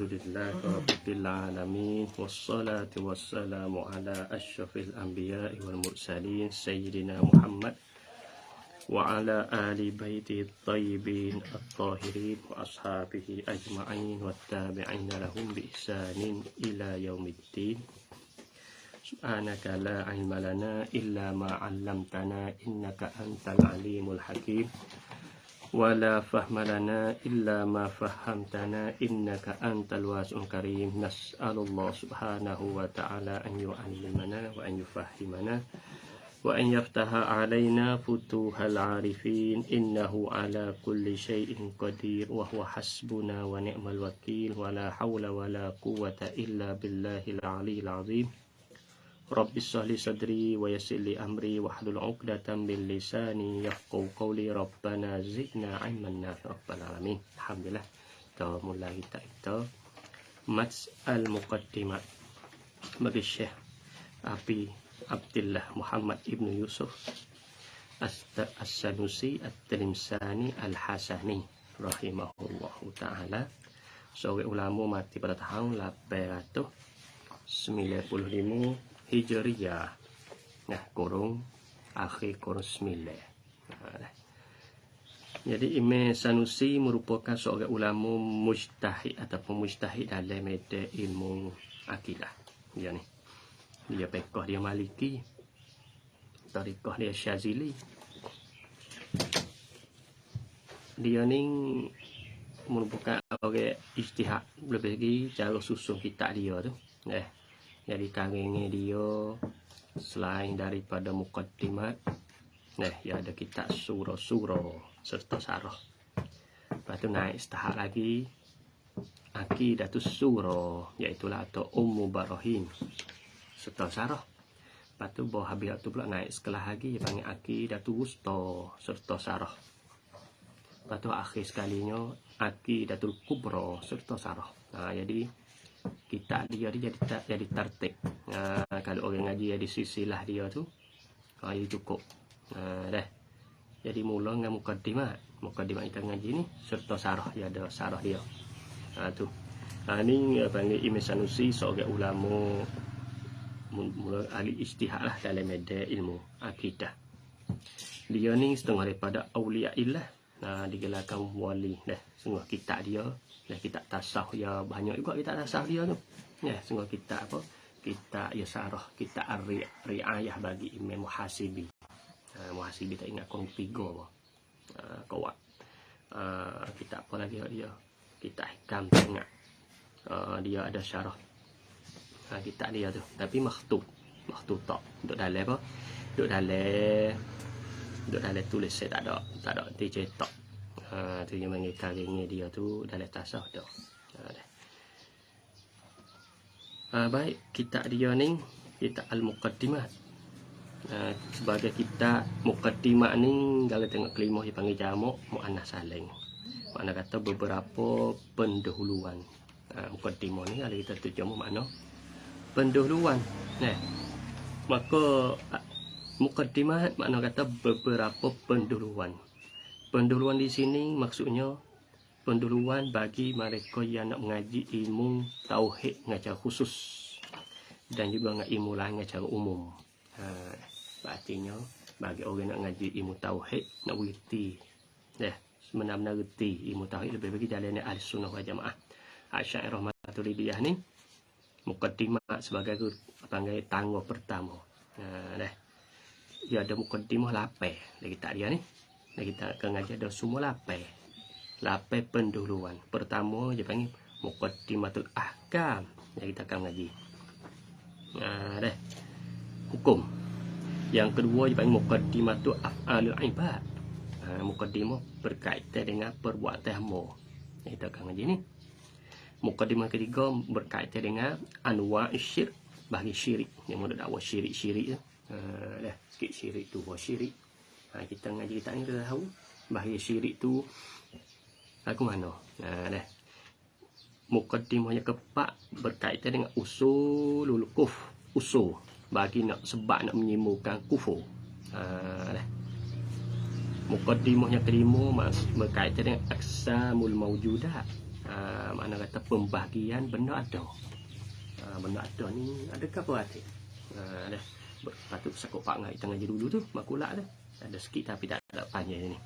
Alhamdulillah Rabbil Alamin. Wassalatu wassalamu ala asyrafil anbiya'i wal mursalin Sayyidina Muhammad wa ala ali baiti tayyibin at-tahirin wa ashabihi ajma'in wa tabi'ina lahum bi ihsanin ila yaumiddin. Subhanaka la ilma lana illa ma 'allamtana innaka antal alimul hakim. Wala fahma lana illa ma fahamtana innaka antal wasi'ul karim. Nas'alullah subhanahu wa ta'ala an yu'allimana wa an yufahhimana wa an yaftaha alaina futuhal arifin innahu ala kulli syai'in qadir wa huwa hasbuna wa ni'mal wakil wa la hawla wa la quwwata illa billahil aliyyil azim. Rabbi shrah li sadri wa yassir li amri wahlul 'uqdatam min lisani yafqahu qawli. Rabbana zidna 'ilman nafi'an rabbal alamin. Alhamdulillah, kita mulai kita Mats al-Muqaddimah bagi Syekh Abi Abdullah Muhammad ibn Yusuf As-Sanusi At-Tilimsani Al-Hasani rahimahullahu ta'ala. Seorang ulama mati pada tahun 895 Hijriyah. Nah, kurung akhir kurung 9. Jadi Imam Sanusi merupakan seorang ulama mujtahid ataupun mujtahid dalam medan ilmu akidah. Dia ni. Dia fiqh dia Maliki. Tariqah dia Syazili. Dia ni merupakan orang ijtihad, lebih lagi cara susun kitab dia tu. Jadi karangnya dia selain daripada muqaddimat, dia ada kitab surah-surah serta sarah. Lepas tu naik setahap lagi Aqidatus Surah, iaitulah atau Ummu Barahin serta sarah. Lepas tu bawah habis tu pula naik sekelah lagi dia panggil Aqidatul Wusta serta sarah. Lepas tu akhir sekalinya Aqidatul Kubra serta sarah. Jadi kitab dia jadi tertib. Kalau orang ngaji di sisilah dia tu, dia cukup. Dah. Jadi mula dengan muqaddimat kita ngaji ni serta sarah, dia ada sarah dia. Tu. Ni panggil Imam Sanusi seorang ulama mula ahli ijtihad lah dalam medan ilmu akidah. Dia ni setengah daripada auliya illah. Digelarkan wali dah. Semua kitab dia, kitab tasawuf ya banyak juga kitab tasawuf dia tu. Semua kitab apa? Kitab Yasarah, kitab Ar-Ri'ayah bagi Imam Muhasibi. Muhasibi tak ingat kurang 3 apa. Kuat. Kitab apa lagi dia? Kitab Hikam tak ingat. Dia ada syarah. Kitab dia tu. Tapi makhtub tak. Duduk dalam apa? Duduk dalam tulis saya tak ada dicetak. Tu yang panggil karangnya dia tu dalam tasawuf dah. Baik, kitab dia ni kitab Al-Muqaddimah. Sebagai kitab Muqaddimah ni kalau tengok kelimah dia panggil jamak muannas saling. Makna kata beberapa pendahuluan. Muqaddimah ni kalau kita terjemah makna pendahuluan. Maka Muqaddimah makna kata beberapa pendahuluan. Pendahuluan di sini maksudnya pendahuluan bagi mereka yang nak mengaji ilmu tauhid secara khusus dan juga dengan ilmu lain secara umum. Artinya bagi orang nak ngaji ilmu tauhid, nak berhenti benar-benar reti ilmu tauhid, lebih bagi jalan ahli sunnah wal jamaah. Asy'ariyah Maturidiyah ni muqaddimah sebagai panggil tangga pertama. Dia ada muqaddimah 8 lagi tak dia ni. Kita akan ngaji ada semua 8 pendahuluan. Pertama dia panggil Muqaddimatul Ahkam. Yang kita akan ngaji. Hukum. Yang kedua dia panggil Muqaddimatul Af'alul Ibad. Muqaddimah berkaitan dengan perbuatan hamba. Yang kita akan ngaji ni. Muqaddimah ketiga berkaitan dengan anwa' syirik, bagi syirik. Yang mana dakwah syirik-syirik tu. Sikit syirik tu, buah syirik. Kita ngaji kita ni kita tahu bahaya syirik tu aku mana. Muqaddimah yang keempat berkaitan dengan usulul kufr, usul bagi nak sebab nak menyimpulkan kufur. Muqaddimah yang kelima berkaitan dengan aqsamul mawjudat. Mana kata pembahagian benda ada. Benda ada ni adakah apa arti? Dah patut sakut pak ngai tengah dulu tu makulak tu. Ada sikit tapi tak ada panjang ni.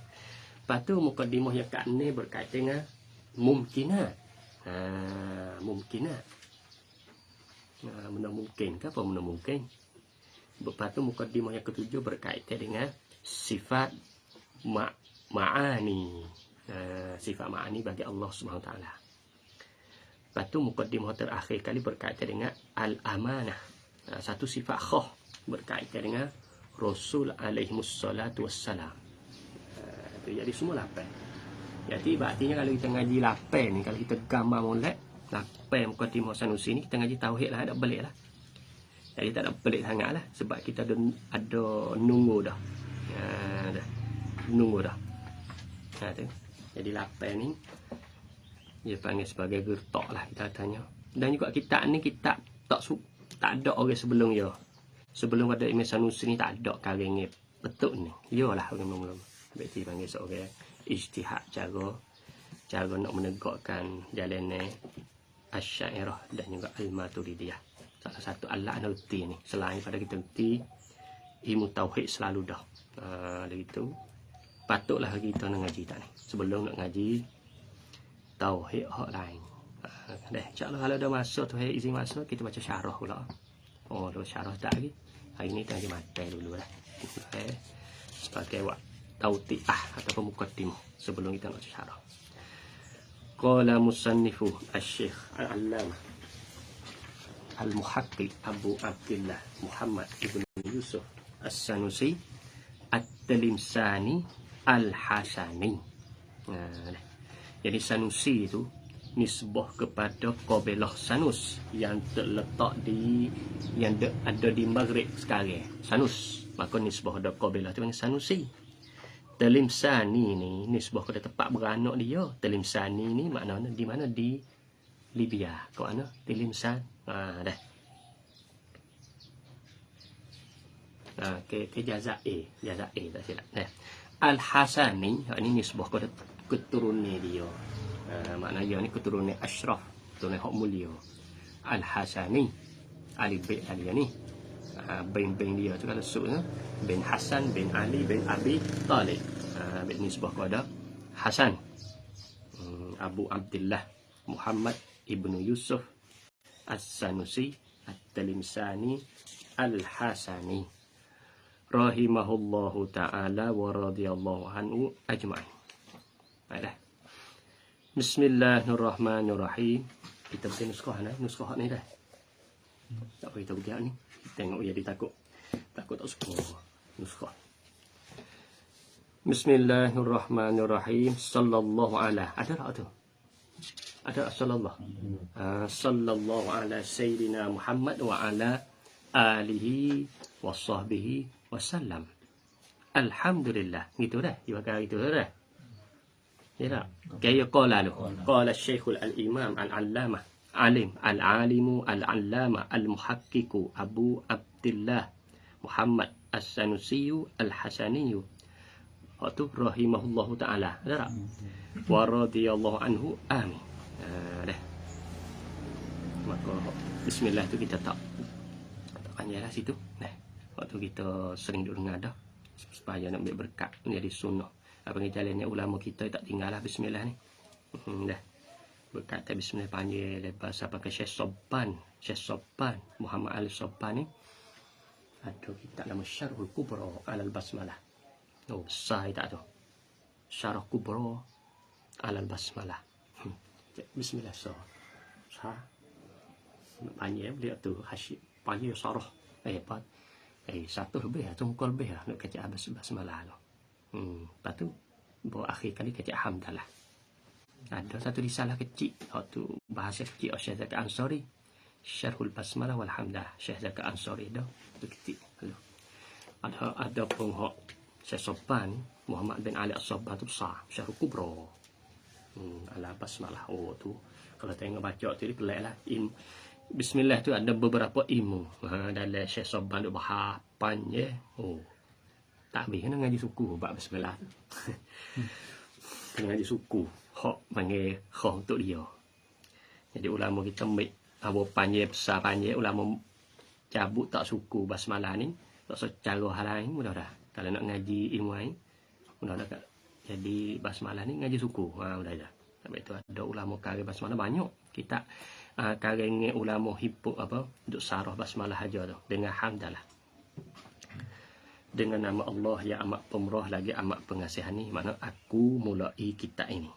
Lepas tu mukadimah yang kat ni berkaitan dengan mungkinat. Mungkinat. Benda mungkin ke apa benda mungkin? Lepas tu mukadimah yang ketujuh berkaitan dengan sifat ma'ani. Sifat ma'ani bagi Allah Subhanahu Wa Taala. Lepas tu mukadimah terakhir kali berkaitan dengan al-amanah. Satu sifat khah berkaitan dengan Rasul alaihi wassalatu wassalam. Jadi semua 8. Jadi artinya kalau kita ngaji 8 ni, kalau kita gambar molek 8 mukadimah Sanusi ni, kita ngaji tauhid lah, tak belik lah. Jadi tak ada pelik sangat lah, sebab kita ada nunggu dah. Nunggu dah. Tu. Jadi 8 ni dia panggil sebagai gertak lah kita tanya. Dan juga kitab ni kitab tak ada orang sebelum dia. Sebelum ada Imam Sanusi ni tak ada karang ni betul ni. Iyalah orang mula-mula. Berarti panggil seorang ijtihad cara nak menegakkan jalan Asy'ariyah dan juga Al-Maturidiyah. Salah satu alat nak reti ni. Selain pada kita reti ilmu tauhid selalu dah. Dari itu patutlah kita nak ngaji tak ni. Sebelum nak ngaji tauhid hak lain. Dah insya-Allah kalau ada masa tu izin masa kita baca syarah pula. Oh, ada syarah tak lagi. Hari ni kita mati dulu lah. Sebagai tautiah ataupun muqaddimah sebelum kita nak baca syarah. Qala musannifu asy-syekh al-allamah al-muhaqqiq Abu Abdullah Muhammad ibn Yusuf As-Sanusi At-Tilimsani Al-Hasani. Jadi Sanusi itu nisbah kepada kabilah Sanus yang terletak yang ada di Maghrib sekarang. Sanus, maka nisbah ada kabilah tu panggil Sanusi. Tilimsani ni nisbah kepada tempat beranak dia. Tilimsani ni maknanya di mana? Di Libya. Kat mana? Tilimsan. Dah. Ke Jazair tak silap. Al-Hasani ni nisbah kepada keturunan dia. Maknanya ni keturunan Ashraf, keturunan hak mulia. Al-Hasani, Ali bin Ali ni. Bin dia tu kalau sebut bin Hasan bin Ali bin Abi Talib. Bin nisbah kepada Hasan. Abu Abdullah Muhammad ibnu Yusuf As-Sanusi At-Tilimsani Al-Hasani rahimahullahu ta'ala wa radhiyallahu anhu ajma'in. Baiklah. Bismillahirrahmanirrahim. Kita baca nuskah ni dah. Tak apa kita buka ni. Tengok dia takut tak suka nuskah. Bismillahirrahmanirrahim. Sallallahu ala. Ada tak tu? Ada sallallahu. Sallallahu ala sayyidina Muhammad wa ala alihi wa sahbihi wasallam. Alhamdulillah. Gitu dah. Dia pakai gitu dah. Ya tak? Kaya qala lu. Qala Syekhul al-Imam al-Allamah alim al-alimu al-allama al-muhaqqiqu Abu Abdullah Muhammad As-Sanusi Al-Hasani waktu rahimahullahu ta'ala. Ada tak? Wa radhiyallahu anhu. Amin. Dah. Maka bismillah tu kita tak panjanglah situ. Waktu kita sering duduk dengar dah supaya nak ambil berkat menjadi sunnah. Apa ni jalannya ulama kita tak tinggallah bismillah ni. Dah. Berkat tak bismillah panjang lepas apa ke Syekh Sobban Muhammad Al-Sobban ni. Ada kitab nama Syarhul Kubra Alal Basmalah. Oh, besar tak tu. Syarah Kubra Alal Basmalah. Bismillah so. Panjang beliau tu hasyik panjang syarah. Apa? Satu lebih atau muka lebih lah nak kacau basmalah tu. Lepas tu baru akhir kali kacau hamdalah. Ada satu risalah kecil waktu bahasa kecil Syekh Zakaria Ansari Syarhul Basmalah wal Hamdah. Syekh Zakaria Ansari dah tu kecil. Ada pun hak Syekh Sobban Muhammad bin Ali As-Sobban tu besar Syarhul Kubra ala basmalah. Oh tu kalau tengok baca tu dia pelik lah. Bismillah tu ada beberapa ilmu dalam Syekh Sobban tu bahas panjang. Oh tak habis kena ngaji suku bab bismillah tu. Kena ngaji suku hok panggil kho untuk dia. Jadi ulama kita apa panggil besar panggil ulama cabut tak suku basmalah ni tak secara hal lain mudah dah. Kalau nak ngaji ilmu lain mudah dah. Jadi basmalah ni ngaji suku. Mudah dah. Sebab itu ada ulama karya basmalah banyak. Kita karya ulama hipuk apa duk sarah basmalah aja tu dengan hamdalah. Dengan nama Allah yang amat pemurah lagi amat pengasihan ni, makna aku mulai kitab ini.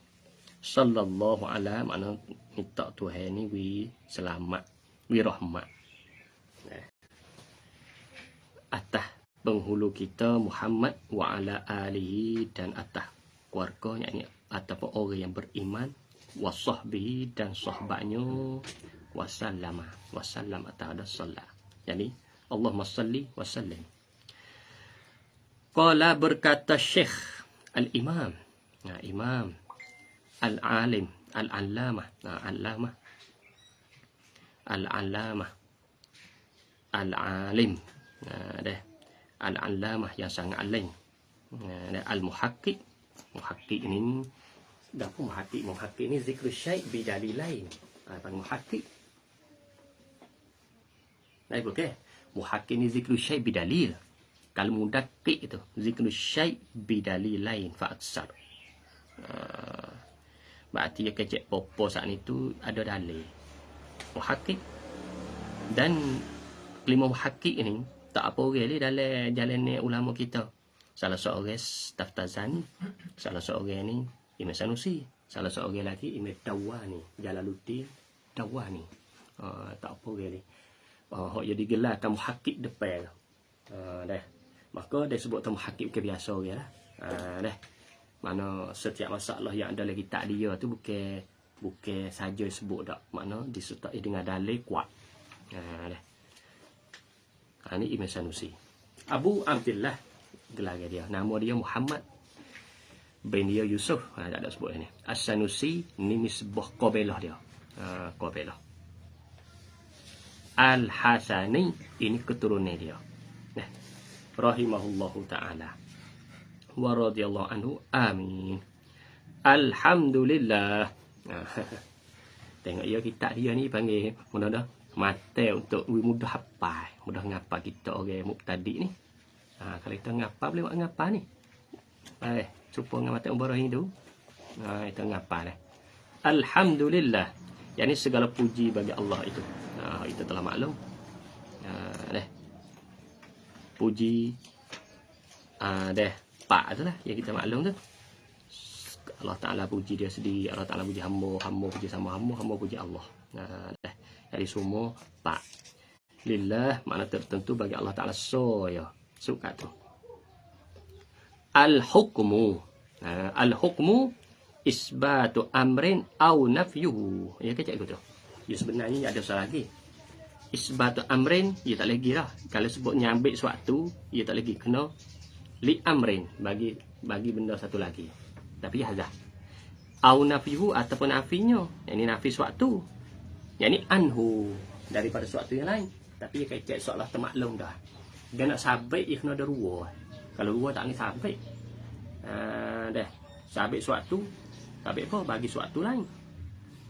Sallallahu ala, makna minta Tuhan ni wi selamat, wi rahmat. Atas penghulu kita Muhammad wa ala alihi, dan atas keluarga, yakni atas orang yang beriman, wa sahbihi, dan sahabatnya, wasallama, wasallam atas ada salat. Jadi Allahumma salli wa sallim. Qala berkata Syekh Al-Imam, Imam Al-Alim, Al-Allamah, Al-Allamah, Al-Alim, Al-Allamah yang sangat alim, Al-Muhaqqiq. Muhaqqiq ini apa muhaqqiq? Muhaqqiq ini zikru syai' bidalil lain. Muhaqqiq. Baik, okey. Muhaqqiq ini zikru syai' bidalil. Kalau mudakik itu zikru syai' bidalil lain fa'aksar. Berarti dia kecek popo saat itu ada dalil. Muhaqqiq dan kelima muhaqqiq ini tak apa orang ni dalam jalan ulama kita. Salah seorang Taftazani, salah seorang ni Imam Sanusi, salah seorang lagi Imam Dawani, Jalaluddin Dawani. Tak apa orang ni. Hak jadi gelarkan muhaqqiq depan. Dah. Maka dia sebut tu muhaqqiq bukan biasa orang lah. Dah. Mana setiap masalah yang ada lagi tak dia tu bukan saja sebut dak. Mana disertai dengan dalil kuat. Dah. Ini Imam Sanusi. Abu Abdullah gelar dia. Nama dia Muhammad bin dia Yusuf. Tak ada sebut ni. As-Sanusi ni nisbah qabilah dia. Qabilah. Al-Hasani ini keturunan dia. Nah, rahimahullahu ta'ala wa radhiyallahu anhu, amin. Alhamdulillah. Tengok ya kitab dia ni panggil mudah dah mata untuk mudah hafal, mudah ngapal kita orang mubtadi ni. Kalau kita ngapal boleh buat ngapal ni. Cuba dengan mata umbarah ni tu. Kita ngapal dah. Alhamdulillah. Yang ni segala puji bagi Allah itu. Itu telah maklum. Puji dah pak tu lah yang kita maklum tu. Allah Ta'ala puji dia sendiri, Allah Ta'ala puji hamba, hamba puji sama hamba, hamba puji Allah. Dah. Jadi semua pak. Lillah makna tertentu bagi Allah Ta'ala soya. Suka tu. Al-hukmu. Al-hukmu isbatu amrin au nafyuhu. Ya kecek tu. Ya sebenarnya ada soal lagi. Isbatu amrin, ia tak lagi lah. Kalau sebut nyambik suatu, ia tak lagi kena li amrin, bagi benda satu lagi. Tapi hazah. Au nafihu ataupun nafinya. Yang ini nafi suatu. Yang ini anhu, daripada suatu yang lain. Tapi ia kecek seolah termaklum dah. Dia nak sabit, ia kena ada ruwa. Kalau ruwa tak ni sabit. Dah. Sabit suatu, sabit apa? Bagi suatu lain.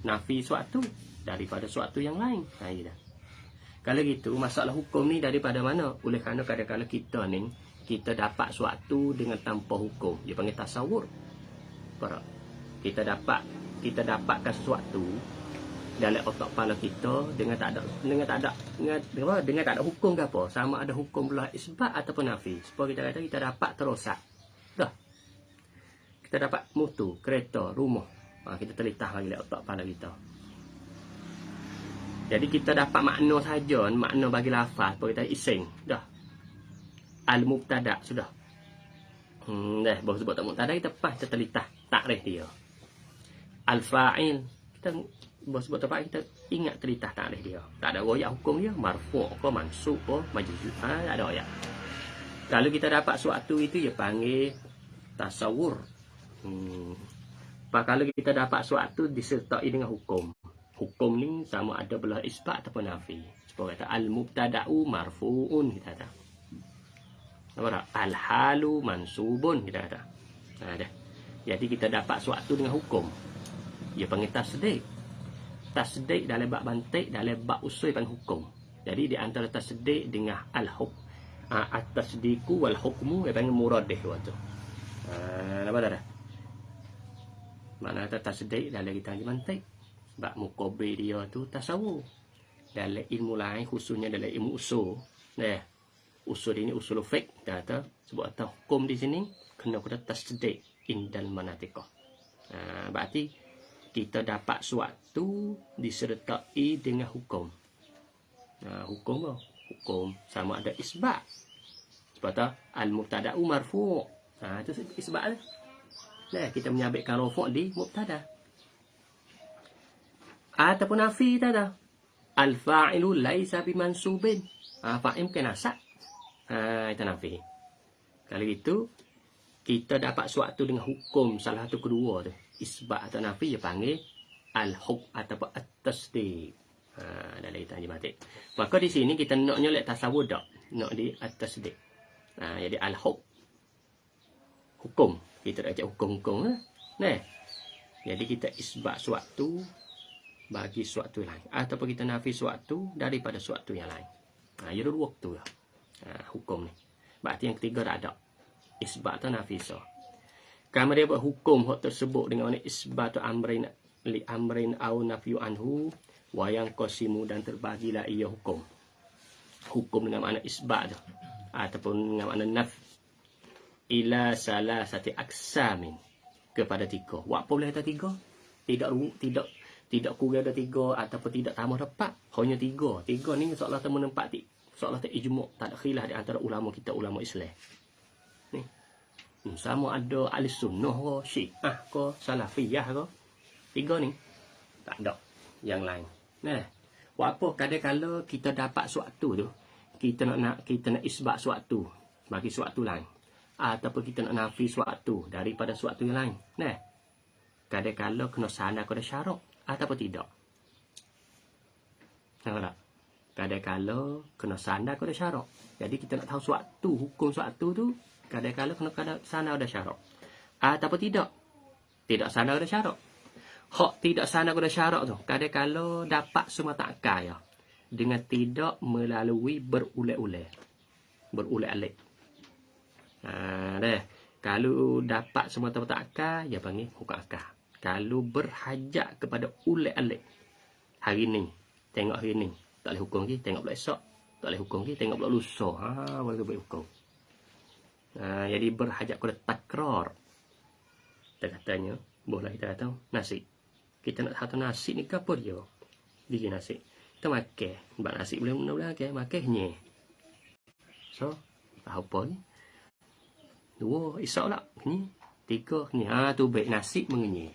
Nafi suatu daripada suatu yang lain. Dah. Kalau gitu, masalah hukum ni daripada mana? Oleh kerana kadang-kadang kita ni, kita dapat suatu dengan tanpa hukum. Dia panggil tasawur. Kita dapatkan sesuatu dalam otak kepala kita dengan tak ada hukum ke apa? Sama ada hukum pula isbat ataupun nafi. Supaya kita kata kita dapat terosak. Dah. Kita dapat motor, kereta, rumah. Kita terletak lagi dalam otak kepala kita. Jadi kita dapat makna saja, makna bagi lafaz, apa kita ising. Dah. Al-mubtada sudah. Dah, baru sebut tak mubtada kita pas kita telitah takrif dia. Al-fa'il kita baru sebut tak kita ingat telitah takrif dia. Tak ada royak hukum dia, marfu' ke mansub ke majzum. Tak ada royak. Kalau kita dapat suatu itu dia panggil tasawur. Kalau kita dapat suatu disertai dengan hukum. Hukum ni sama ada belah isbat ataupun nafi. Sebab kata al-mubtada'u marfu'un kita kata. Apa tak? Al-halu mansubun kita kata. Dah. Jadi kita dapat suatu dengan hukum. Dia panggil tasdik. Tasdik dalam bab bantik, dalam bab usul pan hukum. Jadi di antara tasdik dengan al-hukm, at-tasdiku wal hukmu dia panggil muradih waktu. Apa dah? Mana tasdik dalam kita bantik. Bab muqabil dia tu tasawuf. Dalam ilmu lain khususnya dalam ilmu usul. Nah, usul ini usul fiqh kata sebab atau hukum di sini kena tasdik indal manatiqah. Berarti kita dapat suatu disertai dengan hukum. Hukum apa? Hukum sama ada isbat. Sebab tu al-mubtada'u marfu'. Itu isbat lah. Nah, kita menyabitkan rafu' di mubtada'. Ataupun nafi tadi. Al-fa'ilu laisa bimansubin. Fa'il bukan nasab. Itu nafi. Kalau itu kita dapat suatu dengan hukum salah satu kedua tu. Isbat atau nafi dia panggil al-hukm ataupun at-tasdiq. Dalam kita jematik. Maka di sini kita nak nyolek tasawuf dak. Nak di at-tasdiq. Jadi al-hukm. Hukum. Kita dah cakap hukum-hukum. Nah. Jadi kita isbat suatu bagi suatu lain. Ataupun kita nafi suatu daripada suatu yang lain. Ia dua waktu lah. Hukum ni. Berarti yang ketiga tak ada. Isbat atau nafi so. Kamu dia buat hukum hak tersebut dengan isbat atau amrin li amrin au nafyu anhu wa yang qasimu dan terbagilah ia hukum. Hukum dengan makna isbat tu ataupun dengan makna naf ila salasati aksamin kepada tiga. Apa boleh ada tiga? Tidak kurang ada tiga ataupun tidak tambah dapat. Hanya tiga. Tiga ni seolah temu nempat seolah tak ijmu', tak ada khilaf di antara ulama kita, ulama Islam. Ni. Sama ada ahli sunnah ke, syiah ke, salafiyah ke. Tiga ni tak ada yang lain. Nah, apa kadang-kala kita dapat suatu tu, kita nak isbat suatu bagi suatu lain. Ataupun kita nak nafi suatu daripada suatu yang lain. Nah, kadang-kala kena sana kepada syarak ataupun tidak. Nampak tak? Kadang-kala kena sana kepada syarak. Jadi kita nak tahu suatu, hukum suatu tu kadang-kala kena sana kepada syarak. Ataupun tidak. Tidak sana kepada syarak. Hak tidak sana kepada syarak tu kadang-kala dapat semata akal ya. Dengan tidak melalui berulat-ulat. Berulat-alik. Kalau dapat semata-mata akal, dia panggil hukum akal. Kalau berhajat kepada ulat-alik, hari ni, tengok hari ni, tak boleh hukum lagi, tengok pula esok. Tak boleh hukum lagi, tengok pula lusa. Boleh buat hukum. Jadi berhajat kepada takrar. Kita katanya, boleh kita kata nasi. Kita nak tahu nasi ni ke apa dia? Bikin nasi. Kita makan. Sebab nasi boleh makannya. So, apa ni? Dua, esok lah. Ni. Tiga, ni. Tu baik nasi mengenyai.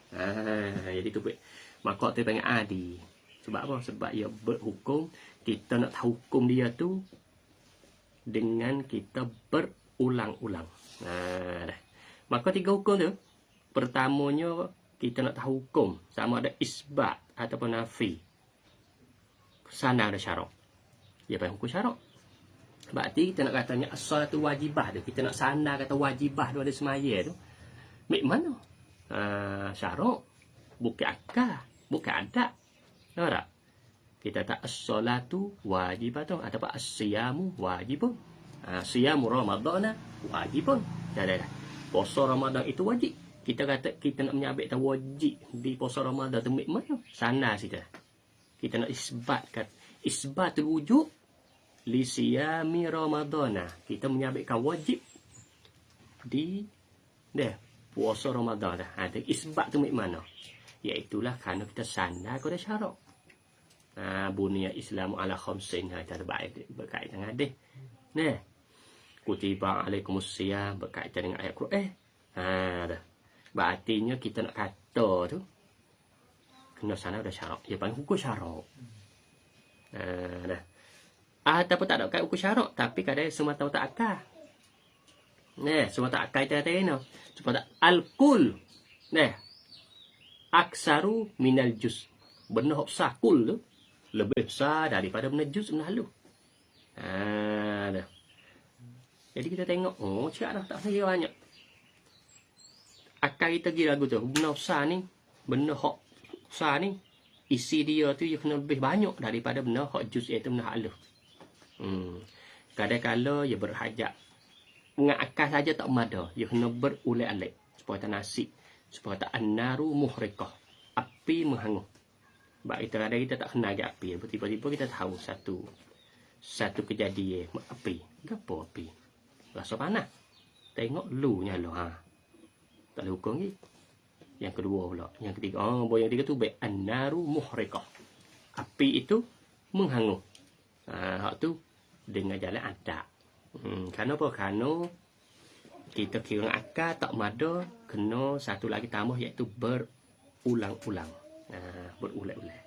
Jadi tu baik. Maka tu panggil adi. Sebab apa? Sebab ia berhukum. Kita nak tahu hukum dia tu dengan kita berulang-ulang. Maka tiga hukum tu. Pertamanya, kita nak tahu hukum. Sama ada isbat ataupun nafi. Sana ada syarak. Dia panggil hukum syarak. Berarti kita nak katanya asal tu wajibah tu. Kita nak sana kata wajibah tu ada semaya tu. Mek mana? Syarak. Bukan akal. Bukan adat. Tahu tak? Kita tak as-salatu wajibah tu. Ataupun as-siyamu wajibun. Siyamu Ramadana wajibun. Dah. Puasa Ramadan itu wajib. Kita kata kita nak menyabitkan wajib di puasa Ramadan tu mek mana? Sana kita. Kita nak isbatkan. Isbatul wujub li siyami Ramadana. Kita menyabitkan wajib di puasa Ramadan dah. Isbat tu mek mana? Iaitulah kerana kita sandar kepada syarak. Bunya Islam ala khamsin. Kita terbaik berkaitan dengan hadis. Nah, kutiba alaikumusiyam berkaitan dengan ayat Quran. Dah. Berartinya kita nak kata tu kena sana ada syarak. Dia panggil hukum syarak. Dah. Ataupun tak ada kat hukum syarak, tapi kadang semata-mata akal. Semata akal kita kata ni. Semata al-kul. Aksaru minal juz. Benda besar kul tu lebih besar daripada benda juz, benda halus. Dah. Jadi kita tengok, cakap dah tak saya banyak. Akal kita pergi lagu tu. Benda besar ni, benda hak Sa ni isi dia tu dia kena lebih banyak daripada benda hak juz itu benda halus. Kadang-kala dia berhajat dengan akal saja tak mada, dia kena berulik-alik supaya tak nasib, supaya tak annaru muhriqah, api menghangus. Sebab kita tak kenal ke api, tiba-tiba kita tahu satu kejadian api. Gapo api? Rasa panas. Tengok lu nyala. Tak boleh hukum lagi. Yang kedua pula, yang ketiga. Yang ketiga tu annaru muhriqah. Api itu menghangus. Hak tu dengan jalan adat. Kerana apa? Kerana kita kira akal tak mada, kena satu lagi tambah iaitu berulang-ulang. Berulang-ulang.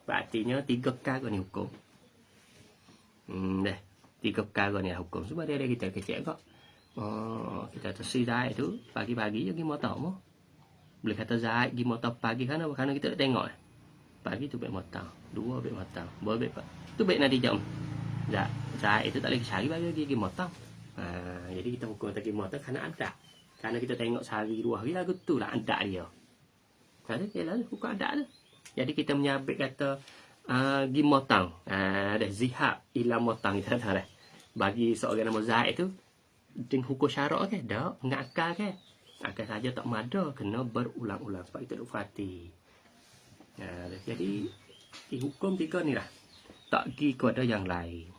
Artinya 3 perkara ni hukum. 3 perkara ni hukum. Sebab dia kita kecil kok. Kita tersidai tu pagi-pagi je pergi motor mo. Boleh kata Zaid pergi motor pagi kerana kita nak tengok. Pagi tu baik motor, 2 baik motor, baik tu baik nanti jam. Zaid itu tak lagi cari bagi pergi motor. Jadi kita hukum pergi motor kerana ada. Kerana kita tengok sehari 2 hari lagu tu lah ada dia. Kerana dia lah hukum ada tu. Jadi kita menyabit kata pergi motor. Dah zihab ila motor kita dah lah. Bagi seorang nama Zaid tu dengan hukum syarak ke? Tak, dengan akal ke? Akal saja tak mada, kena berulang-ulang. Sebab kita duk fati. Jadi, hukum 3 ni lah. Tak pergi kepada yang lain.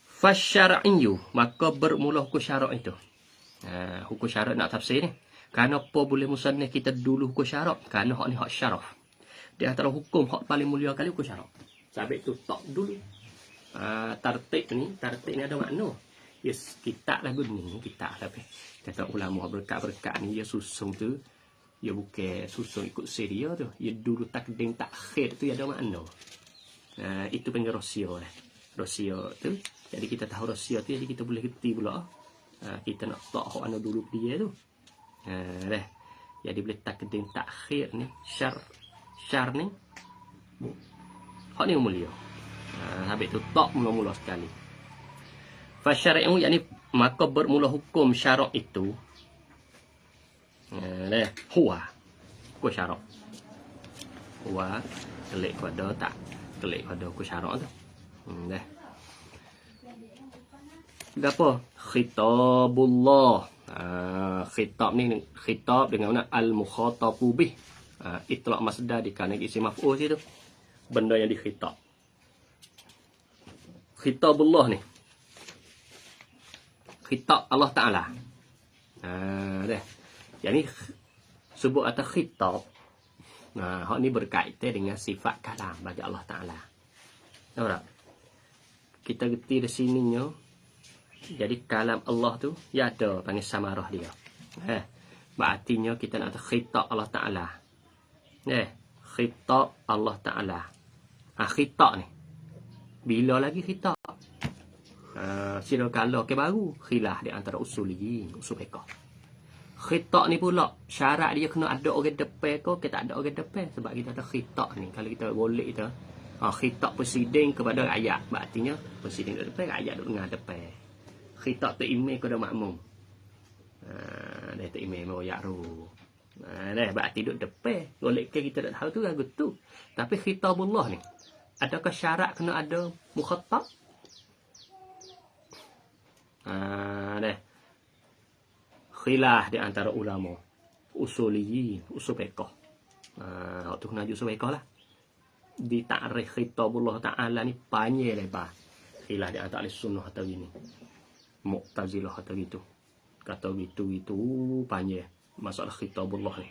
Fasyar'iyu, maka bermula hukum syarak itu. Hukum syarak nak tafsir ni. Kerana apa boleh musannif kita dulu hukum syarak? Kerana hak ni hak syaraf. Di antara hukum hak paling mulia kali hukum syarak. Sabit tu tak dulu. Tartib ni ada makna. Yes, kitab lagu ni, kitab tapi kata ulama berkat-berkat ni dia susung tu, dia bukan susung ikut seria tu. Dia dulu takdim takhir tu ada makna. Itu panggil rahsia lah. Rahsia tu. Jadi kita tahu rahsia tu, jadi kita boleh reti pula. Kita nak tak hak ana dulu dia tu. Jadi boleh takdim takhir ni, syar ni. Hak ni mulia. Habis tu tak mula-mula sekali. Fasyari'u yakni maka bermula hukum syarak itu. Huwa. Hukum syarak. Huwa kelik pada tak kelik pada hukum syarak tu. Gapo? Khitabullah. Khitab ni khitab dengan makna al-mukhatabu bih. Itlaq masdar dikarenakan isim maf'ul situ. Benda yang dikhitab. Khitabullah ni. Khitab Allah Ta'ala. Yang ni sebut atas khitab. Hak ni berkaitan dengan sifat kalam bagi Allah Ta'ala. Tahu tak? Kita gerti di sininya. Jadi kalam Allah tu, ya ada panggil samarah dia. Berartinya kita nak khitab Allah Ta'ala. Khitab Allah Ta'ala. Khitab ni. Bila lagi khitab? Sila kalau ke baru khilaf di antara usuliyin, usul fiqh. Khitab ni pula syarat dia kena ada orang depan ke tak ada orang depan. Sebab kita ada khitab ni, kalau kita boleh kita khitab presiden kepada rakyat, berartinya presiden duduk depan, rakyat duduk dengar depan. Khitab tu imam kepada makmum. Dia tu imam royak ru. Berarti duduk depan. Boleh ke kita tak tahu tu lagu tu. Tapi khitabullah ni, adakah syarat kena ada mukhatab? Khilaf di antara ulama usuliyin, usul fiqh. Waktu kena usul fiqh lah. Di ta'rif khitabullah Ta'ala ni panjang lebar. Khilaf di antara sunnah atau gini. Mu'tazilah atau gitu. Kata gitu panjang masalah khitabullah ni.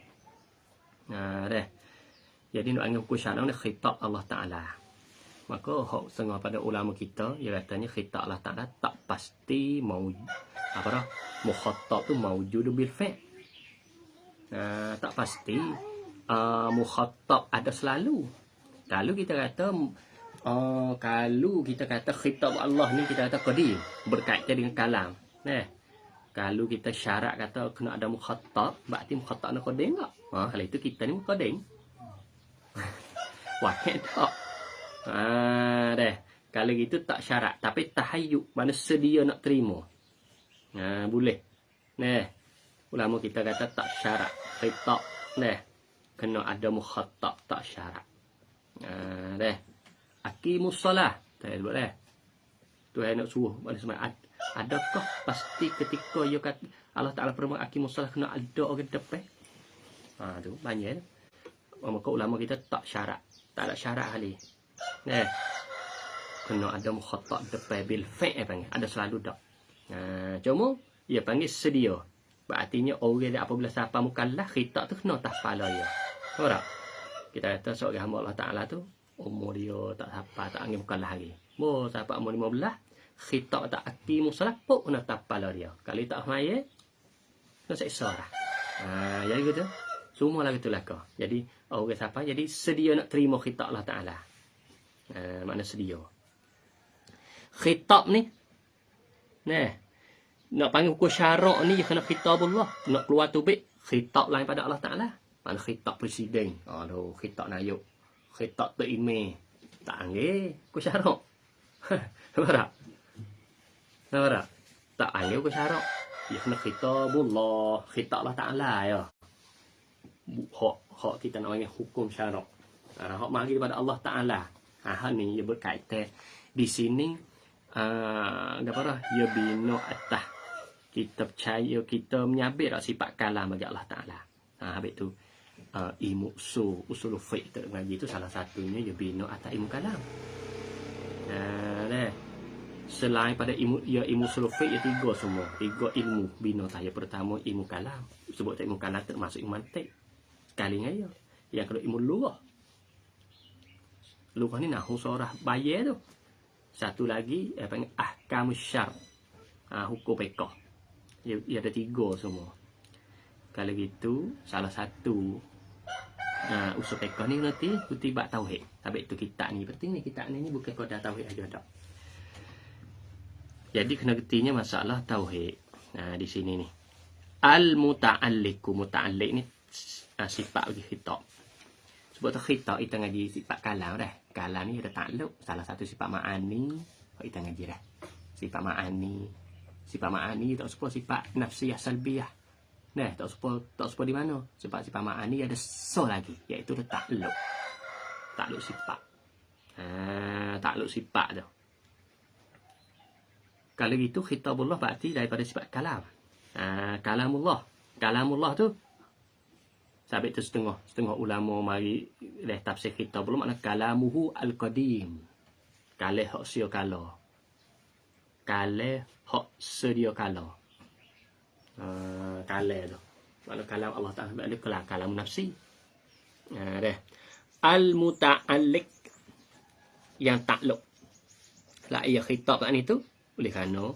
Jadi nak anggap hukum syarak ni khitab Allah Ta'ala. Maka hak setengah pada ulama kita, dia katanya khitab Allah Ta'ala tak pasti mukhatab tu maujud bil fa'. Tak pasti mukhatab ada selalu. Kalau kita kata khitab Allah ni kita kata qadim, berkaitan dengan kalam. Kalau kita syarat kata kena ada mukhatab, berarti mukhatab nak qadim tak? Kalau itu kita ni qadim. Wahid tak. Kalau gitu tak syarat, tapi tahayyuk, mana sedia nak terima. Boleh. Ulama kita kata tak syarat. khitab neh kena ada mukhatab tak syarat. Deh. Aqimus solah. Tak boleh. Tuhan nak suruh pada sembahyang. Adakah pasti ketika dia kata Allah Taala firman aqimus solah kena ada orang depan? Tu banyak. Maka ulama kita tak syarat. Tak ada syarat kali. Kena ada mukhatab depan bil fa' panggil. Ada selalu dak. Cuma dia panggil sedia. Berartinya orang dia apabila siapa mukallaf khitab tu kena atas kepala dia. Tahu tak? Kita kata seorang hamba Allah Taala tu umur dia tak siapa tak angin mukallaf lagi. Siapa umur 15 khitab tak aqimus solat pun kena atas kepala dia. Kalau tak semaya kena seksa dah. Jadi gitu. Semua lah gitulah kau. Jadi orang siapa jadi sedia nak terima khitab Allah Taala. Makna sedia. Khitab ni nak panggil hukum syarak ni kena khitabullah. Nak keluar tubik khitab lain pada Allah Taala. Mana khitab presiden. Aduh, khitab nayuk. Khitab tu email. Tak anggil hukum syarak. Nampak tak? Nampak tak? Tak anggil hukum syarak. Dia kena khitabullah. Khitab Allah Taala ya. Hak kita nak panggil hukum syarak. Hak mari daripada Allah Taala. Hal ni dia berkaitan di sini apa dah? Dia bina atas kita percaya kita menyabit sifat kalam bagi Allah Taala. Habis tu ilmu usul fiqh kita ngaji tu salah satunya dia bina atas ilmu kalam. Selain pada ilmu usul fiqh ya tiga semua. Tiga ilmu bina tah. Yang pertama ilmu kalam. Sebut ilmu kalam termasuk ilmu mantik. Sekali ngaya. Yang kedua ilmu lughah. Lughah ni nahwu surah bayar tu. Satu lagi panggil ahkamus syar'. Hukum fiqh. Ia ada tiga semua. Kalau gitu salah satu usul fiqh ni nanti kutibat tauhid. Habis tu kitab ni penting ni, kitab ni bukan kau dah tauhid aja dak. Jadi kena gertinya masalah tauhid. Di sini ni. Al-muta'alliqu, muta'alliq ni sifat bagi khitab. Sebab tu khitab kita ngaji sifat kalam dah. Kalam ni ada takluk. Salah satu sifat ma'ani kita ngaji dah. Sifat ma'ani. Sifat ma'ani tak sebut sifat nafsiyah salbiyah. Tak sebut di mana. Sebab sifat ma'ani ada so lagi. Iaitu ada takluk. Takluk sifat. Takluk sifat tu. Kalau gitu khitabullah berarti daripada sifat kalam. Kalamullah. Kalamullah tu sabit tu setengah ulama mari tafsir khitabullah makna kalamuhu al-qadim. Kalih hak sia kala. Kalih hak sedia kala. Kalih tu. Makna kalam Allah Taala dia kalam nafsi. Al-muta'alliq yang takluk. Lah ia khitab kat ni tu oleh kerana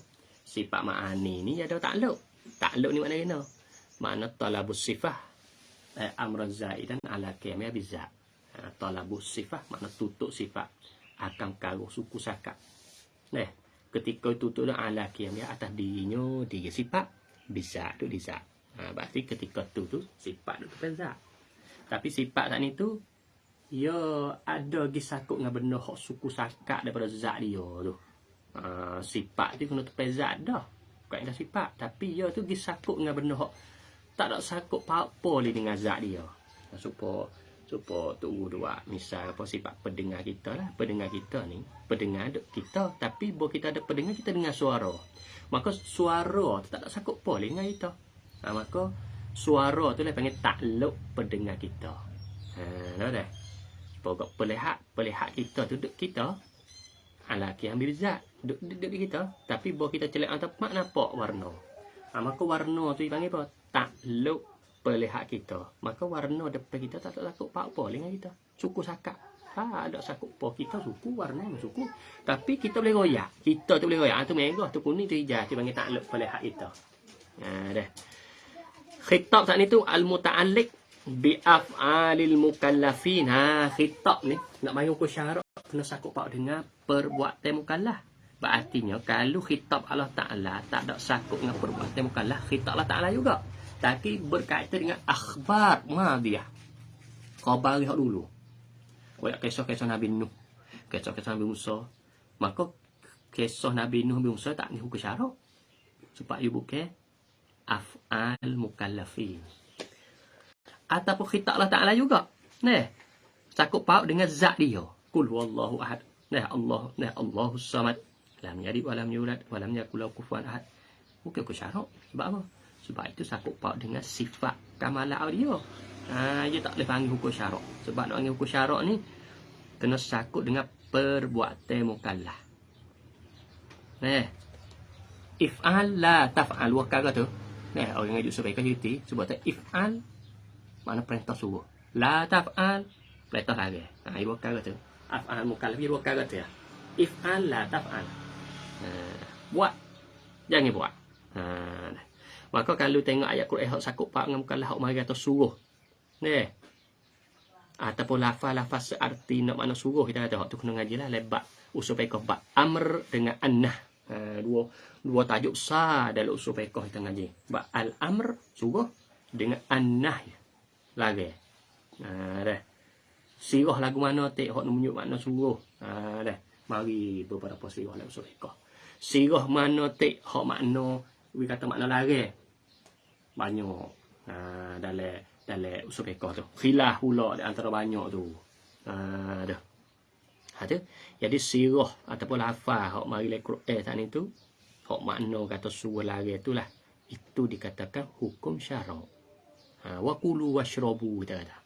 sifat ma'ani ni ada takluk. Takluk ni makna kena. Makna talabus sifah amran zaidan ala qiyamah bizat. Talabus sifah makna tutup sifat akan perkara suku sakat. Ketika tutup ala qiyamah atas dirinya diri sifat bizat tu dizat. Berarti ketika tu sifat tu bezat. Tapi sifat saat ni tu ia ada gisakut dengan benda hak suku sakat daripada zat dia tu. Sifat tu kena terpezat dah. Bukan dah sifat. Tapi ia tu gisakut dengan benda hak tak ada sakut apa-apa dengan zat dia. Supaya tu dua. Misal apa sifat pendengar kita lah. Pendengar kita ni. Pendengar kita. Tapi bila kita ada pendengar, kita dengar suara. Maka suara tu tak ada sakut apa dengan kita. Maka suara tu lah panggil takluk pendengar kita. Tahu dah? Supaya pelihat kita tu duduk kita. Laki ambil zat. Duduk di kita. Tapi bila kita celak antara makna apa warna. Maka warna tu dipanggil apa? Takluk pelihat kita. Maka warna depan kita tak takut apa-apa dengan kita. Suku sakat. Ada sakut apa kita suku, warna suku. Tapi kita boleh royak. Kita tu boleh royak. Tu merah, tu kuning, tu hijau. Tu panggil takluk pelihat kita. Dah. Khitab saat ni tu al-muta'alliq bi'af'alil mukallafin. Khitab ni nak bagi hukum syarak kena sakut pak dengan perbuatan mukallaf. Artinya kalau khitab Allah Ta'ala tak ada sakut dengan perbuatan mukallaf, khitab Allah Ta'ala juga. Tapi berkaitan dengan akhbar madiyah. Khabar hak dulu. Kayak kisah-kisah Nabi Nuh, kisah-kisah Nabi Musa. Maka kisah Nabi Nuh, Nabi Musa tak ni hukum syarak. Supaya bukan af'al mukallafin. ataupun khitab Allah Ta'ala juga. Nah, cakup paut dengan zat dia. Qul huwallahu ahad. Nah, Allahus samad. Lam yalid wa lam yulad wa lam yakul lahu kufuwan ahad. Bukan hukum syarak. Sebab apa? Sebab itu cakup paut dengan sifat kamalah dia. Dia tak boleh panggil hukum syarak. Sebab nak panggil hukum syarak ni kena cakup dengan perbuatan mukallaf. Nah, if'al la taf'al wakar tu. Nah, orang ngaji supaya kau cerita sebab tak if'al mana perintah suruh. La taf'al perintah lagi. Ibu wakar tu. Af'al mukallaf ibu wakar tu ya. If'al la taf'al. Buat jangan buat. Maka kalau tengok ayat Quran hak sakup pak dengan mukallaf hak mari atau suruh. Nah. Ataupun lafaz searti nak mana suruh kita kata hak tu kena ngaji lah lebat usul fiqh bab amr dengan annah. Dua tajuk besar dalam usul fiqh kita ngaji. Bab al-amr suruh dengan annah lagi. Dah. Sirah lagu mana tek hak menunjuk makna suruh. Dah. Mari beberapa sirah dalam usul fiqh. Sirah mana tek hak makna we kata makna lagi. Banyak. Dalam usul fiqh tu. Khilaf pula di antara banyak tu. Dah. Tu. Jadi sirah ataupun lafaz hak mari dalam Quran tadi tu hak makna kata suruh lagi itulah itu dikatakan hukum syarak. Wa kulu washrabu kita kata.